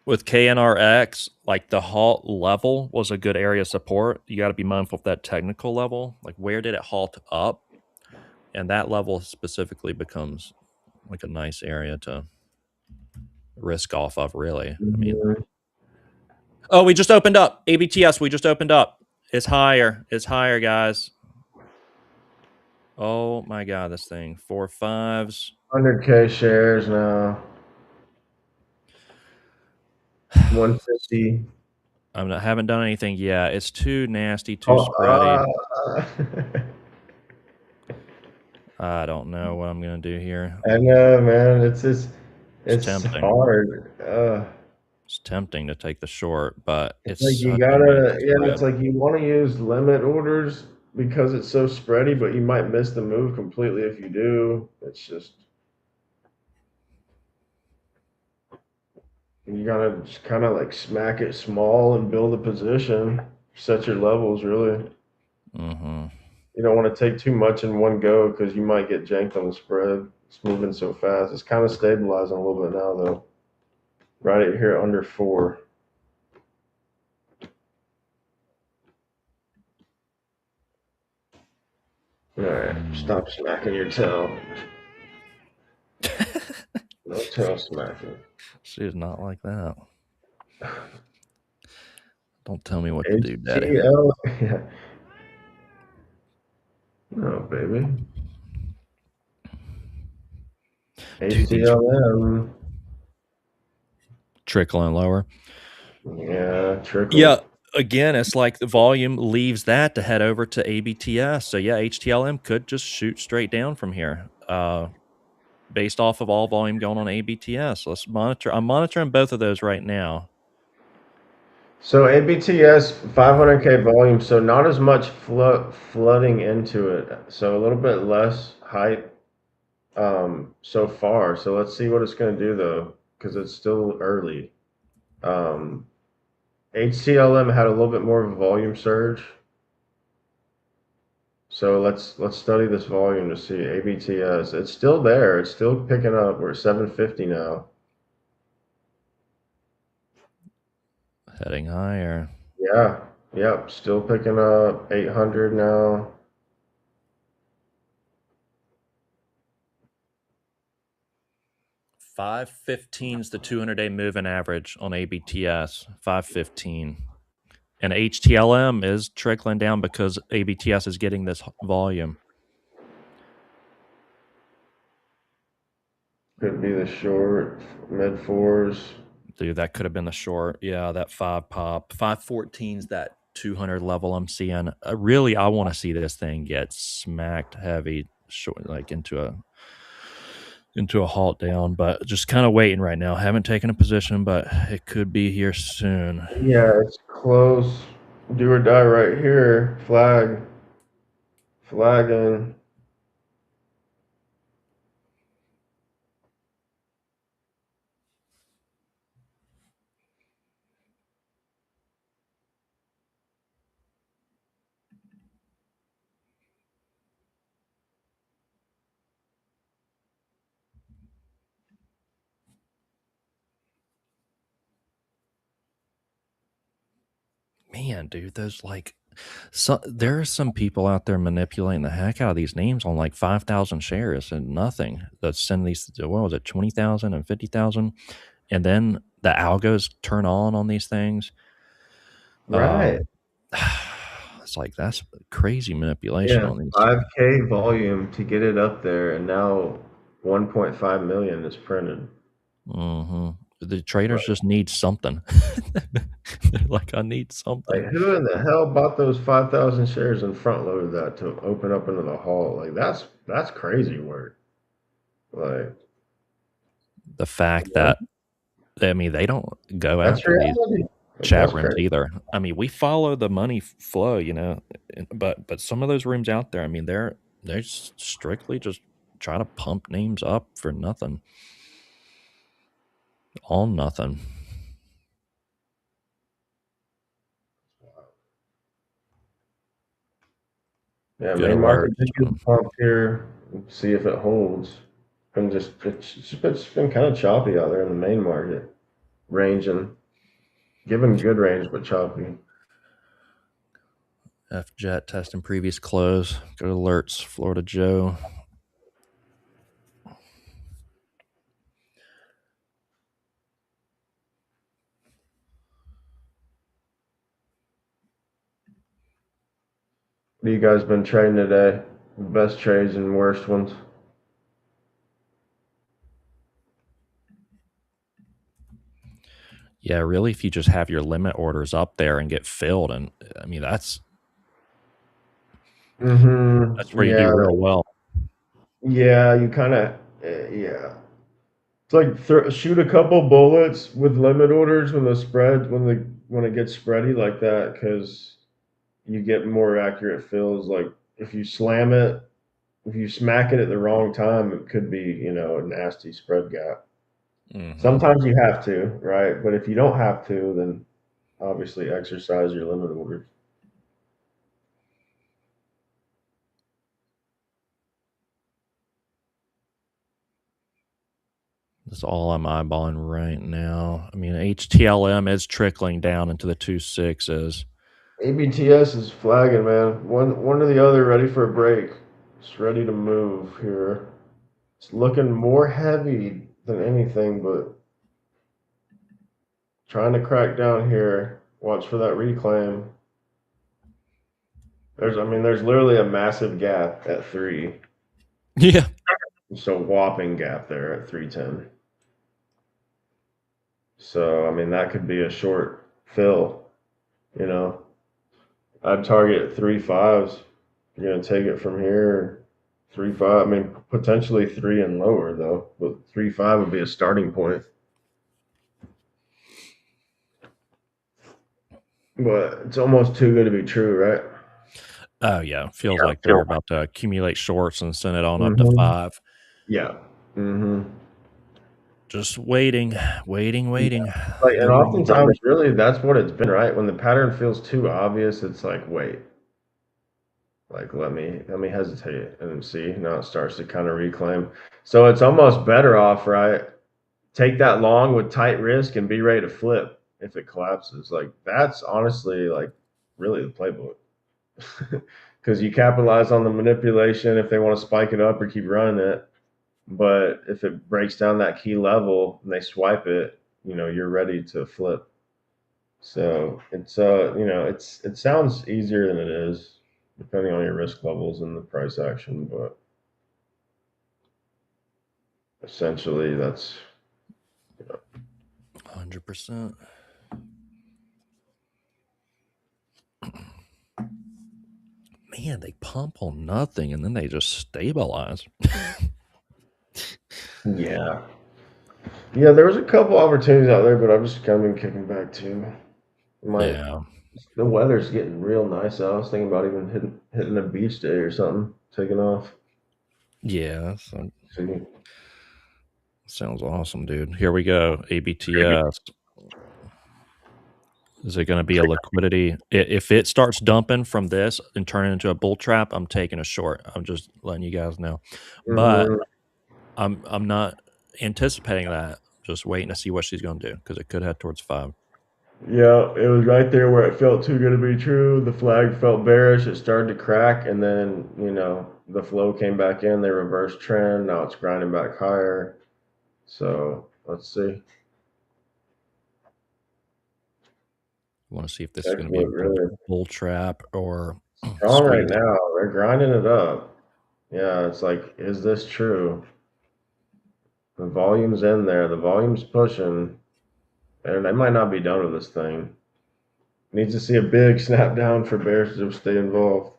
[SPEAKER 3] with KNRX, like the halt level was a good area of support. You got to be mindful of that technical level. Like, where did it halt up? And that level specifically becomes like a nice area to risk off of, really. I mean, oh, we just opened up. ABTS, we just opened up. It's higher. It's higher, guys. Oh my God, this thing. 4 5s.
[SPEAKER 4] 100K shares now. 150.
[SPEAKER 3] I haven't done anything yet. It's too nasty, too spready. I don't know what I'm gonna do here.
[SPEAKER 4] I know, man. It's
[SPEAKER 3] tempting.
[SPEAKER 4] hard.
[SPEAKER 3] It's tempting to take the short, but it's
[SPEAKER 4] like you
[SPEAKER 3] such
[SPEAKER 4] gotta,
[SPEAKER 3] a nasty
[SPEAKER 4] yeah.
[SPEAKER 3] spread.
[SPEAKER 4] It's like you want to use limit orders because it's so spready, but you might miss the move completely if you do. It's just you gotta just kind of like smack it small and build a position, set your levels really.
[SPEAKER 3] Mm-hmm.
[SPEAKER 4] You don't want to take too much in one go because you might get janked on the spread. It's moving so fast. It's kind of stabilizing a little bit now, though. Right here under 4. All right, stop smacking your toe. No toe smacking.
[SPEAKER 3] She's not like that. Don't tell me what to do, Daddy.
[SPEAKER 4] HTL, yeah. No, baby.
[SPEAKER 3] Dude, these
[SPEAKER 4] HTLM.
[SPEAKER 3] trickling lower.
[SPEAKER 4] Yeah, trickle.
[SPEAKER 3] Yeah, again, it's like the volume leaves that to head over to ABTS. So yeah, HTLM could just shoot straight down from here, based off of all volume going on ABTS. Let's monitor. I'm monitoring both of those right now.
[SPEAKER 4] So ABTS 500K volume, so not as much flooding into it. So a little bit less hype so far. So let's see what it's going to do though, because it's still early. HTLM had a little bit more of a volume surge. So let's study this volume to see ABTS. It's still there. It's still picking up. We're at 750 now.
[SPEAKER 3] Heading higher.
[SPEAKER 4] Yeah. Yep. Still picking up. 800 now.
[SPEAKER 3] 515 is the 200-day moving average on ABTS. 515. And HTLM is trickling down because ABTS is getting this volume.
[SPEAKER 4] Could be the short, mid 4s.
[SPEAKER 3] Dude, that could have been the short. Yeah, that 5 pop. 514's that 200 level I'm seeing. Really, I want to see this thing get smacked heavy, short, like into a halt down. But just kind of waiting right now. Haven't taken a position, but it could be here soon.
[SPEAKER 4] Yeah, it's close. Do or die right here. Flagging.
[SPEAKER 3] Man, dude, those like, so there are some people out there manipulating the heck out of these names on like 5,000 shares and nothing. That send these, what was it, 20,000 and 50,000, and then the algos turn on these things.
[SPEAKER 4] Right.
[SPEAKER 3] It's like that's crazy manipulation
[SPEAKER 4] Yeah,
[SPEAKER 3] on these.
[SPEAKER 4] 5K volume to get it up there, and now 1.5 million is printed.
[SPEAKER 3] The traders just need something. They're like, I need something.
[SPEAKER 4] Like, who in the hell bought those 5,000 shares and front loaded that to open up into the hall? Like, that's crazy work. Like,
[SPEAKER 3] The fact
[SPEAKER 4] you know,
[SPEAKER 3] that, I mean, they don't go
[SPEAKER 4] that's
[SPEAKER 3] after these
[SPEAKER 4] reality. Like,
[SPEAKER 3] chat
[SPEAKER 4] that's
[SPEAKER 3] rooms
[SPEAKER 4] crazy.
[SPEAKER 3] either. I mean, we follow the money flow, but some of those rooms out there, I mean, they're strictly just trying to pump names up for nothing, all nothing.
[SPEAKER 4] Yeah,
[SPEAKER 3] Good
[SPEAKER 4] main market
[SPEAKER 3] alerts.
[SPEAKER 4] did get a pump here. See if it holds. It's been kind of choppy out there in the main market, ranging, giving good range but choppy.
[SPEAKER 3] F jet testing previous close. Good alerts. Florida Joe.
[SPEAKER 4] What have you guys been trading today? Best trades and worst ones?
[SPEAKER 3] Yeah, really, if you just have your limit orders up there and get filled, and I mean that's where you do
[SPEAKER 4] Yeah,
[SPEAKER 3] real well.
[SPEAKER 4] yeah. You kind of, yeah. It's like shoot a couple bullets with limit orders when the spread when it gets spready like that because you get more accurate fills. Like if you slam it, if you smack it at the wrong time, it could be a nasty spread gap. Sometimes you have to, right? But if you don't have to, then obviously exercise your limit orders.
[SPEAKER 3] That's all I'm eyeballing right now. I mean, HTLM is trickling down into the 2.6s.
[SPEAKER 4] ABTS is flagging, man. One or the other ready for a break. It's ready to move here. It's looking more heavy than anything, but trying to crack down here. Watch for that reclaim. There's literally a massive gap at 3.
[SPEAKER 3] Yeah.
[SPEAKER 4] So whopping gap there at 310. So, that could be a short fill, you know. I'd target 3.5s. You're going to take it from here. 3.5, potentially 3 and lower, though. But 3.5 would be a starting point. But it's almost too good to be true, right?
[SPEAKER 3] Oh, yeah. Feels like they're about to accumulate shorts and send it on up to
[SPEAKER 4] Mhm.
[SPEAKER 3] 5.
[SPEAKER 4] Yeah. Mm-hmm.
[SPEAKER 3] Just waiting.
[SPEAKER 4] And
[SPEAKER 3] No reason to-
[SPEAKER 4] oftentimes, really, that's what it's been, right? When the pattern feels too obvious, it's like, wait, like let me hesitate and then see. Now it starts to kind of reclaim. So it's almost better off, right? Take that long with tight risk and be ready to flip if it collapses. Like that's honestly like really the playbook. Because you capitalize on the manipulation if they want to spike it up or keep running it. But if it breaks down that key level and they swipe it, you're ready to flip. So it sounds easier than it is, depending on your risk levels and the price action. But essentially, that's
[SPEAKER 3] 100%. Man, they pump on nothing and then they just stabilize.
[SPEAKER 4] yeah. Yeah, there was a couple opportunities out there, but I've just kind of been kicking back too.
[SPEAKER 3] Yeah.
[SPEAKER 4] The weather's getting real nice out. I was thinking about even hitting a beach day or something, taking off.
[SPEAKER 3] Yeah. So
[SPEAKER 4] See.
[SPEAKER 3] sounds awesome, dude. Here we go. ABTS. Is it going to be a liquidity? If it starts dumping from this and turning into a bull trap, I'm taking a short. I'm just letting you guys know. But
[SPEAKER 4] Mhm.
[SPEAKER 3] I'm not anticipating that. Just waiting to see what she's going to do because it could head towards 5.
[SPEAKER 4] Yeah, it was right there where it felt too good to be true. The flag felt bearish. It started to crack, and then the flow came back in. They reversed trend. Now it's grinding back higher. So let's see.
[SPEAKER 3] I want to see if this is
[SPEAKER 4] That's
[SPEAKER 3] going to be
[SPEAKER 4] what
[SPEAKER 3] a
[SPEAKER 4] really
[SPEAKER 3] bull trap or
[SPEAKER 4] strong right
[SPEAKER 3] squeeze.
[SPEAKER 4] now. They're grinding it up. Yeah, it's like, is this true? The volume's in there. The volume's pushing, and they might not be done with this thing. Needs to see a big snap down for bears to stay involved.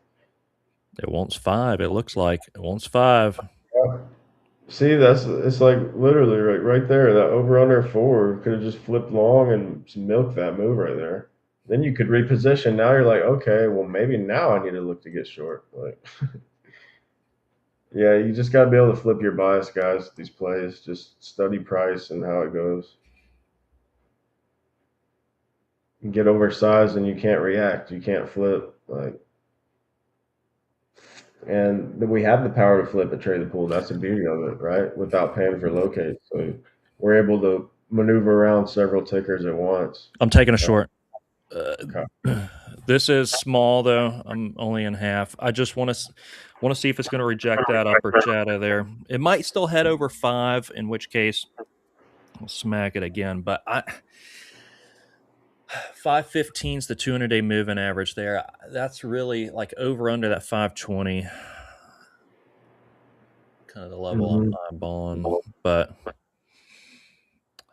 [SPEAKER 3] It wants 5. It looks like it wants 5.
[SPEAKER 4] Yeah. See, it's like literally right there. That over under 4 could have just flipped long and just milked that move right there. Then you could reposition. Now you're like, okay, well maybe now I need to look to get short. Like, yeah, you just got to be able to flip your bias, guys. These plays, just study price and how it goes. You get oversized and you can't react. You can't flip. Like, and we have the power to flip a trade the pool. That's the beauty of it, right? Without paying for locate. So we're able to maneuver around several tickers at once.
[SPEAKER 3] I'm taking a short.
[SPEAKER 4] Okay.
[SPEAKER 3] This is small though. I'm only in half. I just want to see if it's going to reject that upper shadow there. It might still head over 5, in which case I'll smack it again. But 515 is the 200-day moving average there. That's really like over under that 520. Kind of the level
[SPEAKER 4] Mhm.
[SPEAKER 3] I'm eyeballing, but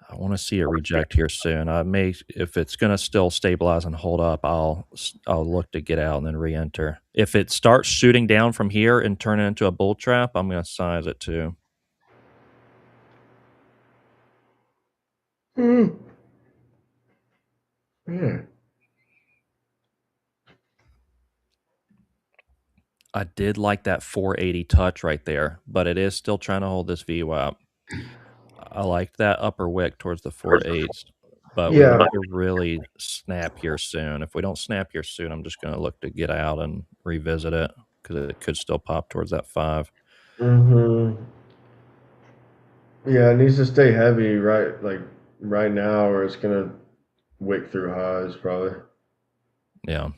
[SPEAKER 3] I want to see it reject here soon. I may, if it's going to still stabilize and hold up, I'll look to get out and then re-enter. If it starts shooting down from here and turn it into a bull trap, I'm going to size it too.
[SPEAKER 4] Mm. Yeah.
[SPEAKER 3] I did like that 480 touch right there, but it is still trying to hold this VWAP. I like that upper wick towards the 4.8s, but we
[SPEAKER 4] Yeah.
[SPEAKER 3] need to really snap here soon. If we don't snap here soon, I'm just going to look to get out and revisit it because it could still pop towards that 5.
[SPEAKER 4] Hmm. Yeah, it needs to stay heavy right now, or it's gonna wick through highs probably.
[SPEAKER 3] Yeah.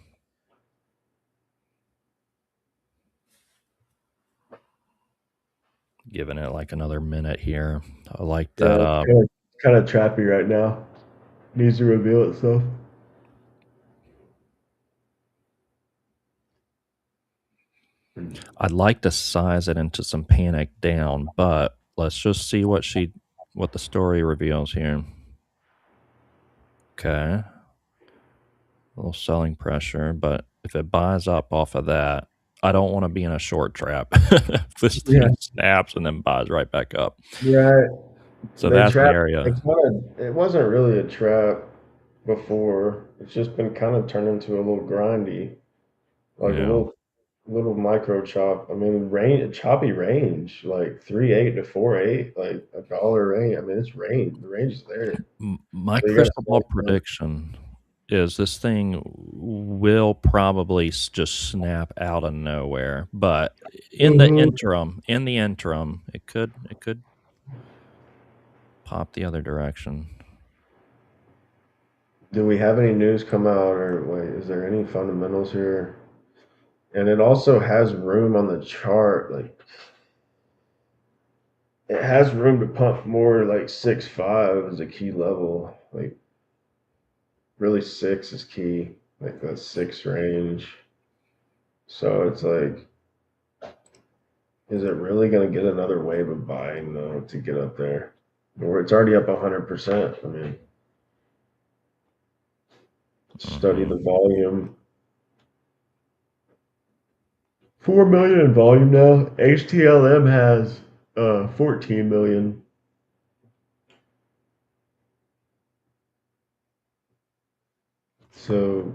[SPEAKER 3] Giving it like another minute here. I like
[SPEAKER 4] Yeah,
[SPEAKER 3] that.
[SPEAKER 4] it's kind of trappy right now. Needs to reveal itself.
[SPEAKER 3] I'd like to size it into some panic down, but let's just see what the story reveals here. Okay. A little selling pressure, but if it buys up off of that, I don't want to be in a short trap. If this
[SPEAKER 4] Yeah,
[SPEAKER 3] thing snaps and then buys right back up.
[SPEAKER 4] right.
[SPEAKER 3] So
[SPEAKER 4] They
[SPEAKER 3] that's an
[SPEAKER 4] trapped.
[SPEAKER 3] area.
[SPEAKER 4] It wasn't really a trap before. It's just been kind of turned into a little grindy, like a
[SPEAKER 3] Yeah.
[SPEAKER 4] little micro chop. I mean, choppy range, like 3.8 to 4.8, like a dollar range. I mean, it's range. The range is there.
[SPEAKER 3] My
[SPEAKER 4] So you got to
[SPEAKER 3] crystal ball prediction is this thing will probably just snap out of nowhere, but in the interim, it could pop the other direction.
[SPEAKER 4] Do we have any news come out, or wait, is there any fundamentals here? And it also has room on the chart, like it has room to pump more, like 6.5 is a key level. Like really 6 is key, like that 6 range. So it's like, is it really going to get another wave of buying though to get up there? Or it's already up 100%. I mean, study
[SPEAKER 3] Mhm.
[SPEAKER 4] the volume. 4 million in volume now. HTLM has 14 million. So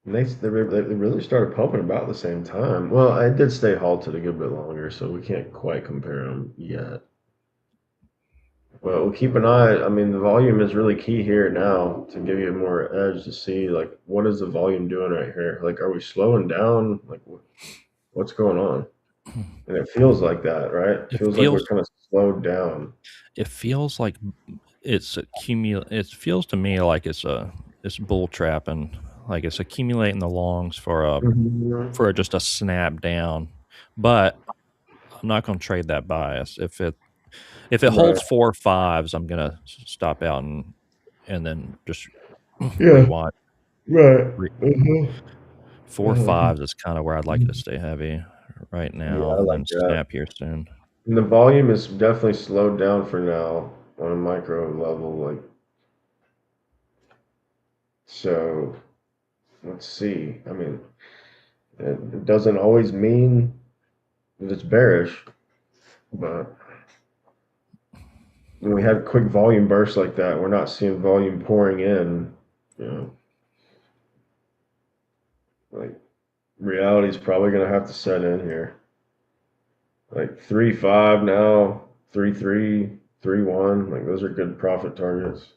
[SPEAKER 4] they really started pumping about the same time. Well, I did stay halted a good bit longer, so we can't quite compare them yet. But we'll keep an eye. I mean, the volume is really key here now to give you more edge to see like what is the volume doing right here. Like, are we slowing down? Like, what's going on? And it feels like that, right? It
[SPEAKER 3] It
[SPEAKER 4] feels like we're
[SPEAKER 3] feels
[SPEAKER 4] kind of slowed down.
[SPEAKER 3] it feels like it feels to me like it's bull trapping, like it's accumulating the longs
[SPEAKER 4] Mhm.
[SPEAKER 3] for just a snap down. But I'm not going to trade that bias. If it
[SPEAKER 4] Right.
[SPEAKER 3] holds 4 5s, I'm going to stop out and then just
[SPEAKER 4] Yeah.
[SPEAKER 3] rewatch.
[SPEAKER 4] Right.
[SPEAKER 3] Re-
[SPEAKER 4] Uh-huh.
[SPEAKER 3] Four
[SPEAKER 4] Uh-huh.
[SPEAKER 3] fives is kind of where I'd like it to stay heavy right
[SPEAKER 4] Yeah,
[SPEAKER 3] now,
[SPEAKER 4] I
[SPEAKER 3] and
[SPEAKER 4] like
[SPEAKER 3] then
[SPEAKER 4] that.
[SPEAKER 3] snap here soon.
[SPEAKER 4] And the volume is definitely slowed down for now on a micro level. Like, so let's see. I mean, it doesn't always mean that it's bearish, but when we have quick volume bursts like that, we're not seeing volume pouring in. You know, like reality's probably gonna have to set in here. Like 3.5 now, 3.3, 3.1. Like those are good profit targets.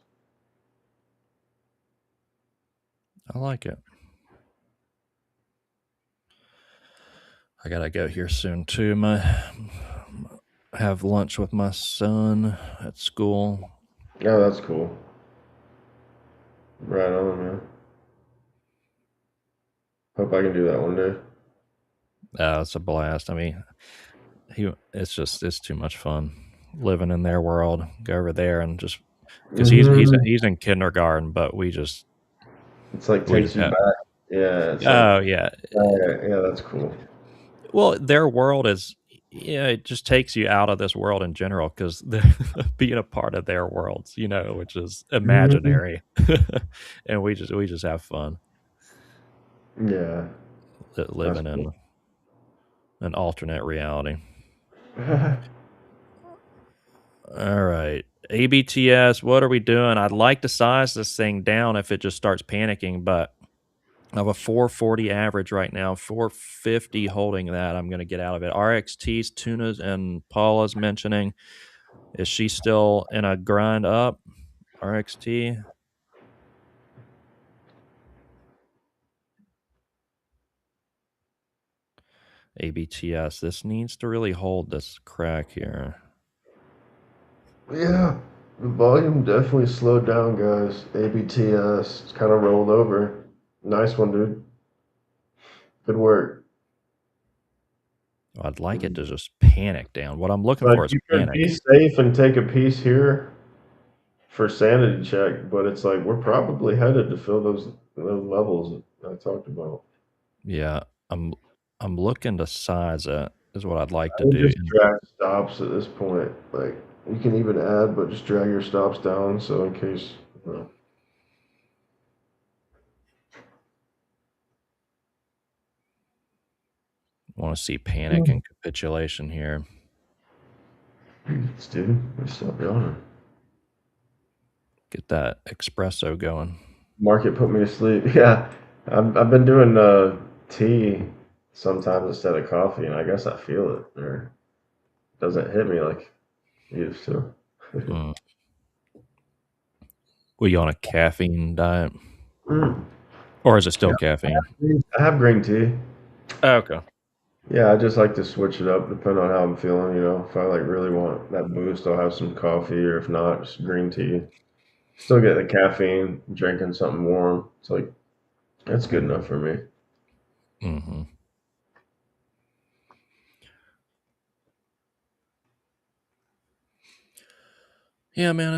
[SPEAKER 3] I like it. I gotta go here soon too. Have lunch with my son at school.
[SPEAKER 4] Oh, that's cool. Right on, man. Hope I can do that one day.
[SPEAKER 3] It's a blast. I mean, it's too much fun living in their world. Go over there and just because
[SPEAKER 4] Hmm.
[SPEAKER 3] he's in kindergarten, but
[SPEAKER 4] It's like
[SPEAKER 3] we just
[SPEAKER 4] takes you back. Yeah, it's like,
[SPEAKER 3] oh yeah.
[SPEAKER 4] yeah, that's cool.
[SPEAKER 3] Well, their world is yeah, it just takes you out of this world in general because being a part of their worlds, which is
[SPEAKER 4] Hmm.
[SPEAKER 3] imaginary, and we just have fun
[SPEAKER 4] Yeah, that's
[SPEAKER 3] living
[SPEAKER 4] cool.
[SPEAKER 3] in an alternate reality. All right. ABTS, what are we doing? I'd like to size this thing down if it just starts panicking, but I have a 440 average right now, 450 holding that. I'm going to get out of it. RXT's, Tuna's, and Paula's mentioning. Is she still in a grind up? RXT? ABTS. This needs to really hold this crack here.
[SPEAKER 4] Yeah, the volume definitely slowed down, guys. ABTS, it's kind of rolled over. Nice one, dude. Good work.
[SPEAKER 3] I'd like it to just panic down. What I'm looking
[SPEAKER 4] Like
[SPEAKER 3] for is
[SPEAKER 4] you could
[SPEAKER 3] panic.
[SPEAKER 4] be safe and take a piece here for sanity check, but it's like we're probably headed to fill those levels that I talked about.
[SPEAKER 3] Yeah, I'm looking to size it is what I'd like
[SPEAKER 4] I
[SPEAKER 3] to
[SPEAKER 4] would
[SPEAKER 3] do.
[SPEAKER 4] just drag stops at this point. Like you can even add, but just drag your stops down so in case. You know.
[SPEAKER 3] I want to see panic and capitulation here.
[SPEAKER 4] Dude, stop yawning.
[SPEAKER 3] Get that espresso going.
[SPEAKER 4] Market put me to sleep. Yeah, I've been doing tea sometimes instead of coffee, and I guess I feel it, or it doesn't hit me like it used to.
[SPEAKER 3] Mm. Were you on a caffeine diet?
[SPEAKER 4] Mm.
[SPEAKER 3] Or is it
[SPEAKER 4] Yeah,
[SPEAKER 3] still caffeine?
[SPEAKER 4] I have green tea.
[SPEAKER 3] Okay.
[SPEAKER 4] Yeah, I just like to switch it up depending on how I'm feeling. You know, if I like really want that boost, I'll have some coffee, or if not, just green tea. Still get the caffeine, drinking something warm. It's like that's good enough for me.
[SPEAKER 3] Mm-hmm. Yeah, man,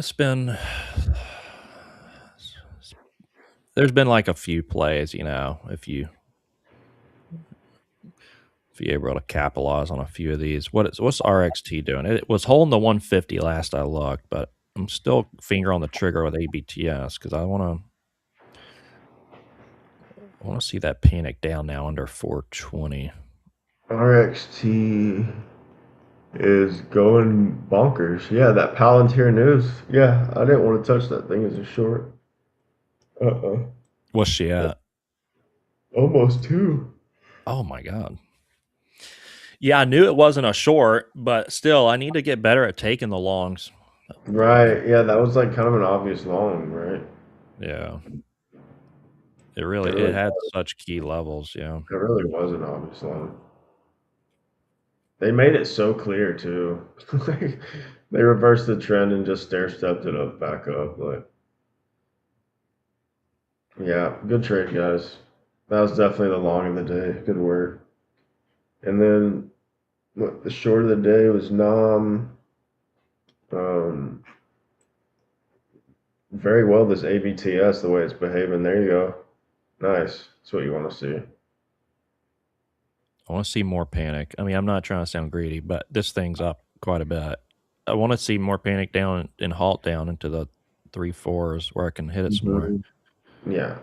[SPEAKER 3] there's been like a few plays, if you're able to capitalize on a few of these. What's RXT doing? It was holding the 150 last I looked, but I'm still finger on the trigger with ABTS because I want to see that panic down now under 420.
[SPEAKER 4] RXT is going bonkers. Yeah, that Palantir news. Yeah, I didn't want to touch that thing as a short. Uh-uh.
[SPEAKER 3] What's she at?
[SPEAKER 4] Almost two.
[SPEAKER 3] Oh my god. Yeah, I knew it wasn't a short, but still, I need to get better at taking the longs.
[SPEAKER 4] Right. Yeah, that was like kind of an obvious long, right?
[SPEAKER 3] Yeah,
[SPEAKER 4] It
[SPEAKER 3] it
[SPEAKER 4] really,
[SPEAKER 3] had such key levels. Yeah.
[SPEAKER 4] it really was an obvious long. They made it so clear too. Like, they reversed the trend and just stair stepped it up back up. Like, yeah, good trade, guys. That was definitely the long of the day. Good work. And then what the short of the day was NAMM. Um, very well this ABTS the way it's behaving. There you go. Nice. That's what you want to see.
[SPEAKER 3] I want to see more panic. I mean, I'm not trying to sound greedy, but this thing's up quite a bit. I want to see more panic down and halt down into the 3/4s where I can hit it some more.
[SPEAKER 4] Yeah.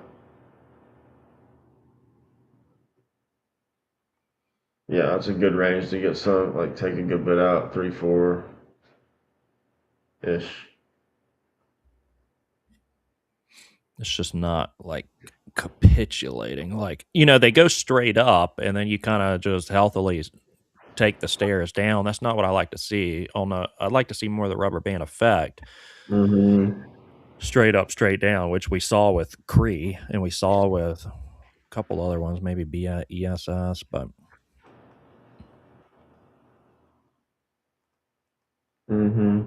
[SPEAKER 4] Yeah, that's a good range to get some, like take a good bit out, 3, 4 ish.
[SPEAKER 3] It's just not like capitulating. Like, they go straight up and then you kind of just healthily take the stairs down. That's not what I like to see. I'd like to see more of the rubber band effect.
[SPEAKER 4] Mm-hmm.
[SPEAKER 3] Straight up, straight down, which we saw with Cree and we saw with a couple other ones, maybe ESS, but
[SPEAKER 4] Mm-hmm.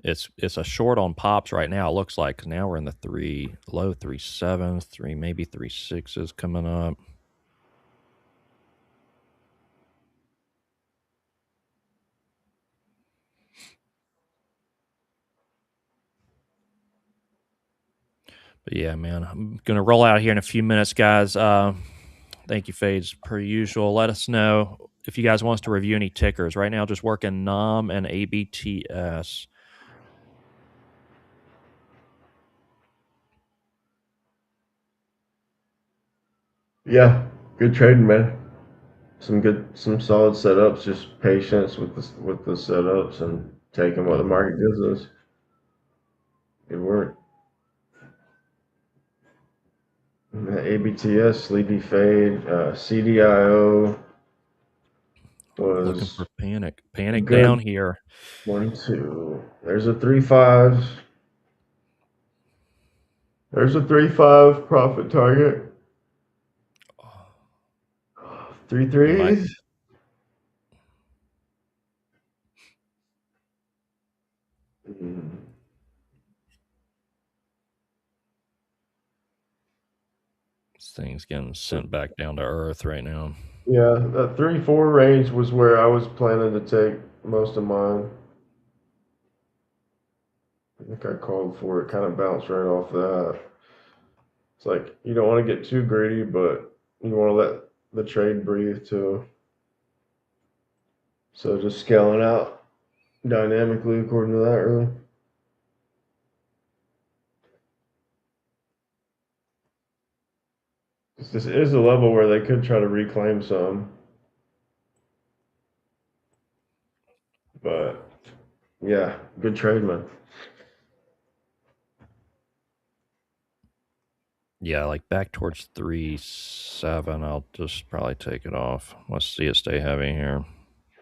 [SPEAKER 3] it's a short on pops right now. It looks like 'cause now we're in the low 3.7s, maybe 3.6s coming up. But yeah, man, I'm gonna roll out here in a few minutes, guys. Thank you, Fades, per usual. Let us know if you guys want us to review any tickers. Right now, just working NAMM and ABTS.
[SPEAKER 4] Yeah, good trading, man. Some solid setups. Just patience with the setups and taking what the market gives us. Good work. ABTS, Sleepy Fade, CDIO
[SPEAKER 3] Looking
[SPEAKER 4] was
[SPEAKER 3] for panic
[SPEAKER 4] good.
[SPEAKER 3] down here.
[SPEAKER 4] 1, 2. There's a 3.5s. There's a 3.5 profit target. Three
[SPEAKER 3] We might.
[SPEAKER 4] threes. Mm.
[SPEAKER 3] This thing's getting sent back down to earth right now.
[SPEAKER 4] Yeah, that 3-4 range was where I was planning to take most of mine. I think I called for it, kind of bounced right off that. It's like you don't want to get too greedy, but you want to let the trade breathe too. So just scaling out dynamically according to that, really. This is a level where they could try to reclaim some, but yeah, good trade, man.
[SPEAKER 3] Yeah, like back towards 3.7. I'll just probably take it off. Let's see it stay heavy here. I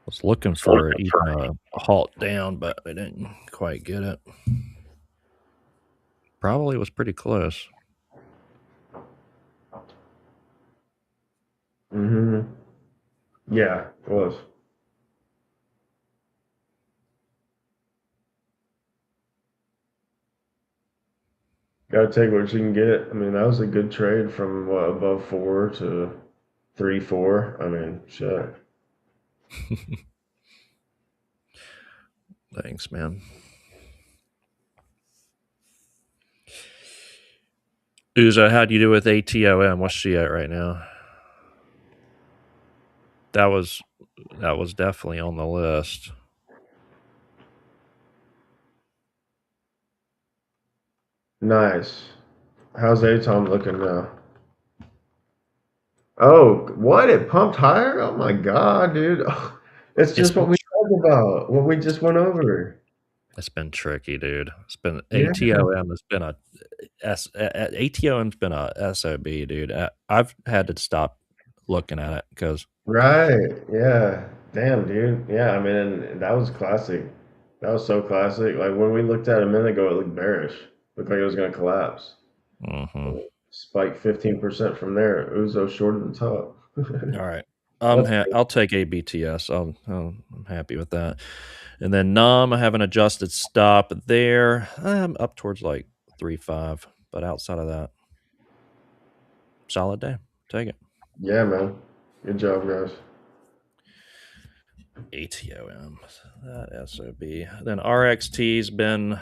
[SPEAKER 3] was looking for even a halt down, but I didn't quite get it. Probably was pretty close.
[SPEAKER 4] Yeah, it was. Got to take what you can get. I mean, that was a good trade from what, above 4 to 3-4. I mean, shit.
[SPEAKER 3] Thanks, man. Uzo, how do you do with ATOM? What's she at right now? That was definitely on the list.
[SPEAKER 4] Nice. How's ATOM looking now? Oh, what? It pumped higher? Oh my God, dude. It's
[SPEAKER 3] It's
[SPEAKER 4] just
[SPEAKER 3] been
[SPEAKER 4] what we talked about, what we just went over.
[SPEAKER 3] it's been tricky, dude. It's been
[SPEAKER 4] Yeah,
[SPEAKER 3] ATOM has been a ATOM's been a SOB, dude. I've had to stop looking at it because
[SPEAKER 4] right. Yeah. Damn, dude. Yeah, I mean, that was classic. That was so classic. Like when we looked at it a minute ago, it looked bearish. Looked like it was going to collapse. Spike 15% from there. Uzo shorted the top.
[SPEAKER 3] All right.
[SPEAKER 4] That's
[SPEAKER 3] I'll take ABTS. I'm happy with that. And then NAMM, I have an adjusted stop there. I'm up towards like 3.5, but outside of that, solid day. Take it.
[SPEAKER 4] yeah, man. Good job, guys.
[SPEAKER 3] ATOM, that SOB. Then RXT's been,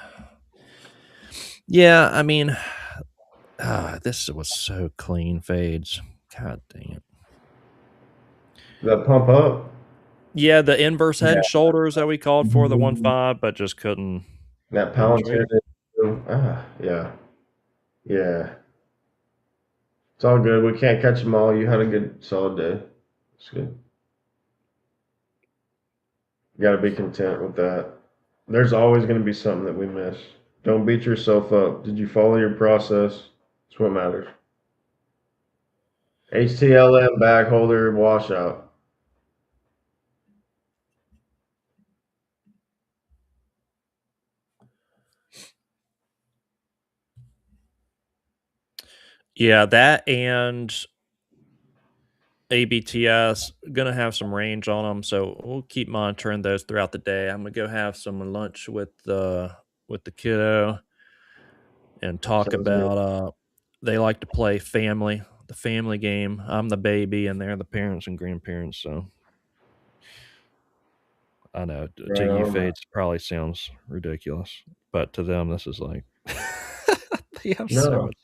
[SPEAKER 3] yeah, I mean, this was so clean fades. God dang it.
[SPEAKER 4] That pump up.
[SPEAKER 3] Yeah, the inverse head
[SPEAKER 4] Yeah.
[SPEAKER 3] and shoulders that we called for, the
[SPEAKER 4] Mhm.
[SPEAKER 3] 1.5, but just couldn't
[SPEAKER 4] That
[SPEAKER 3] trade
[SPEAKER 4] Palantir.
[SPEAKER 3] it.
[SPEAKER 4] Yeah. Yeah. It's all good. We can't catch them all. You had a good, solid day. It's good. You got to be content with that. There's always going to be something that we miss. Don't beat yourself up. Did you follow your process? That's what matters. HTLM bag holder washout.
[SPEAKER 3] Yeah, that and ABTS gonna have some range on them, so we'll keep monitoring those throughout the day. I'm gonna go have some lunch with the kiddo and talk
[SPEAKER 4] Sounds good.
[SPEAKER 3] about they like to play the family game. I'm the baby and they're the parents and grandparents, so I know to
[SPEAKER 4] Right
[SPEAKER 3] you
[SPEAKER 4] on, man.
[SPEAKER 3] fades probably sounds ridiculous, but to them this is like they have so
[SPEAKER 4] No.
[SPEAKER 3] much.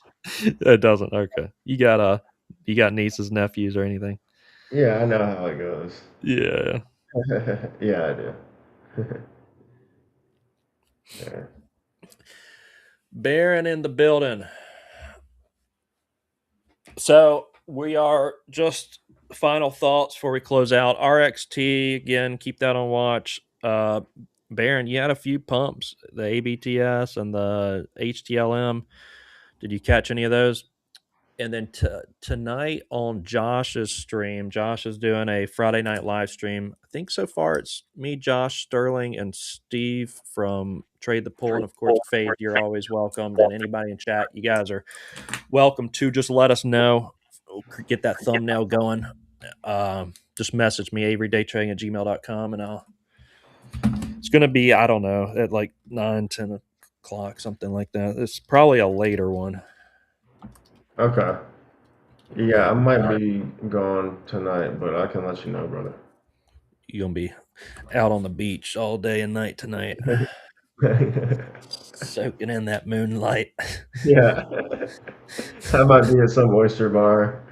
[SPEAKER 3] It doesn't. Okay. You got nieces, nephews or anything?
[SPEAKER 4] Yeah, I know how it goes.
[SPEAKER 3] Yeah.
[SPEAKER 4] Yeah, I do. Yeah.
[SPEAKER 3] Baron in the building. So we are just final thoughts before we close out. RXT again, keep that on watch. Baron, you had a few pumps, the ABTS and the HTLM. Did you catch any of those? And then tonight on Josh's stream, Josh is doing a Friday night live stream. I think so far it's me, Josh, Sterling, and Steve from Trade the Pool. And of course, Faith, you're always welcomed. And anybody in chat, you guys are welcome to just let us know. Get that thumbnail going. Just message me, averydaytrading@gmail.com, and it's going to be, I don't know, at like 9-10 o'clock, something like that. It's probably a later one.
[SPEAKER 4] Okay. Yeah, I might be gone tonight, but I can let you know, brother.
[SPEAKER 3] You're going to be out on the beach all day and night tonight, soaking in that moonlight.
[SPEAKER 4] Yeah. I might be at some oyster bar,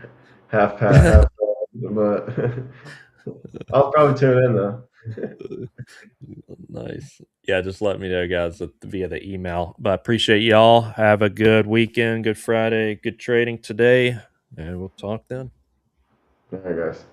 [SPEAKER 4] half pat, half but I'll probably tune in though.
[SPEAKER 3] Nice. Yeah, just let me know, guys, via the email. But I appreciate y'all. Have a good weekend, good Friday, good trading today, and we'll talk then.
[SPEAKER 4] All right, guys.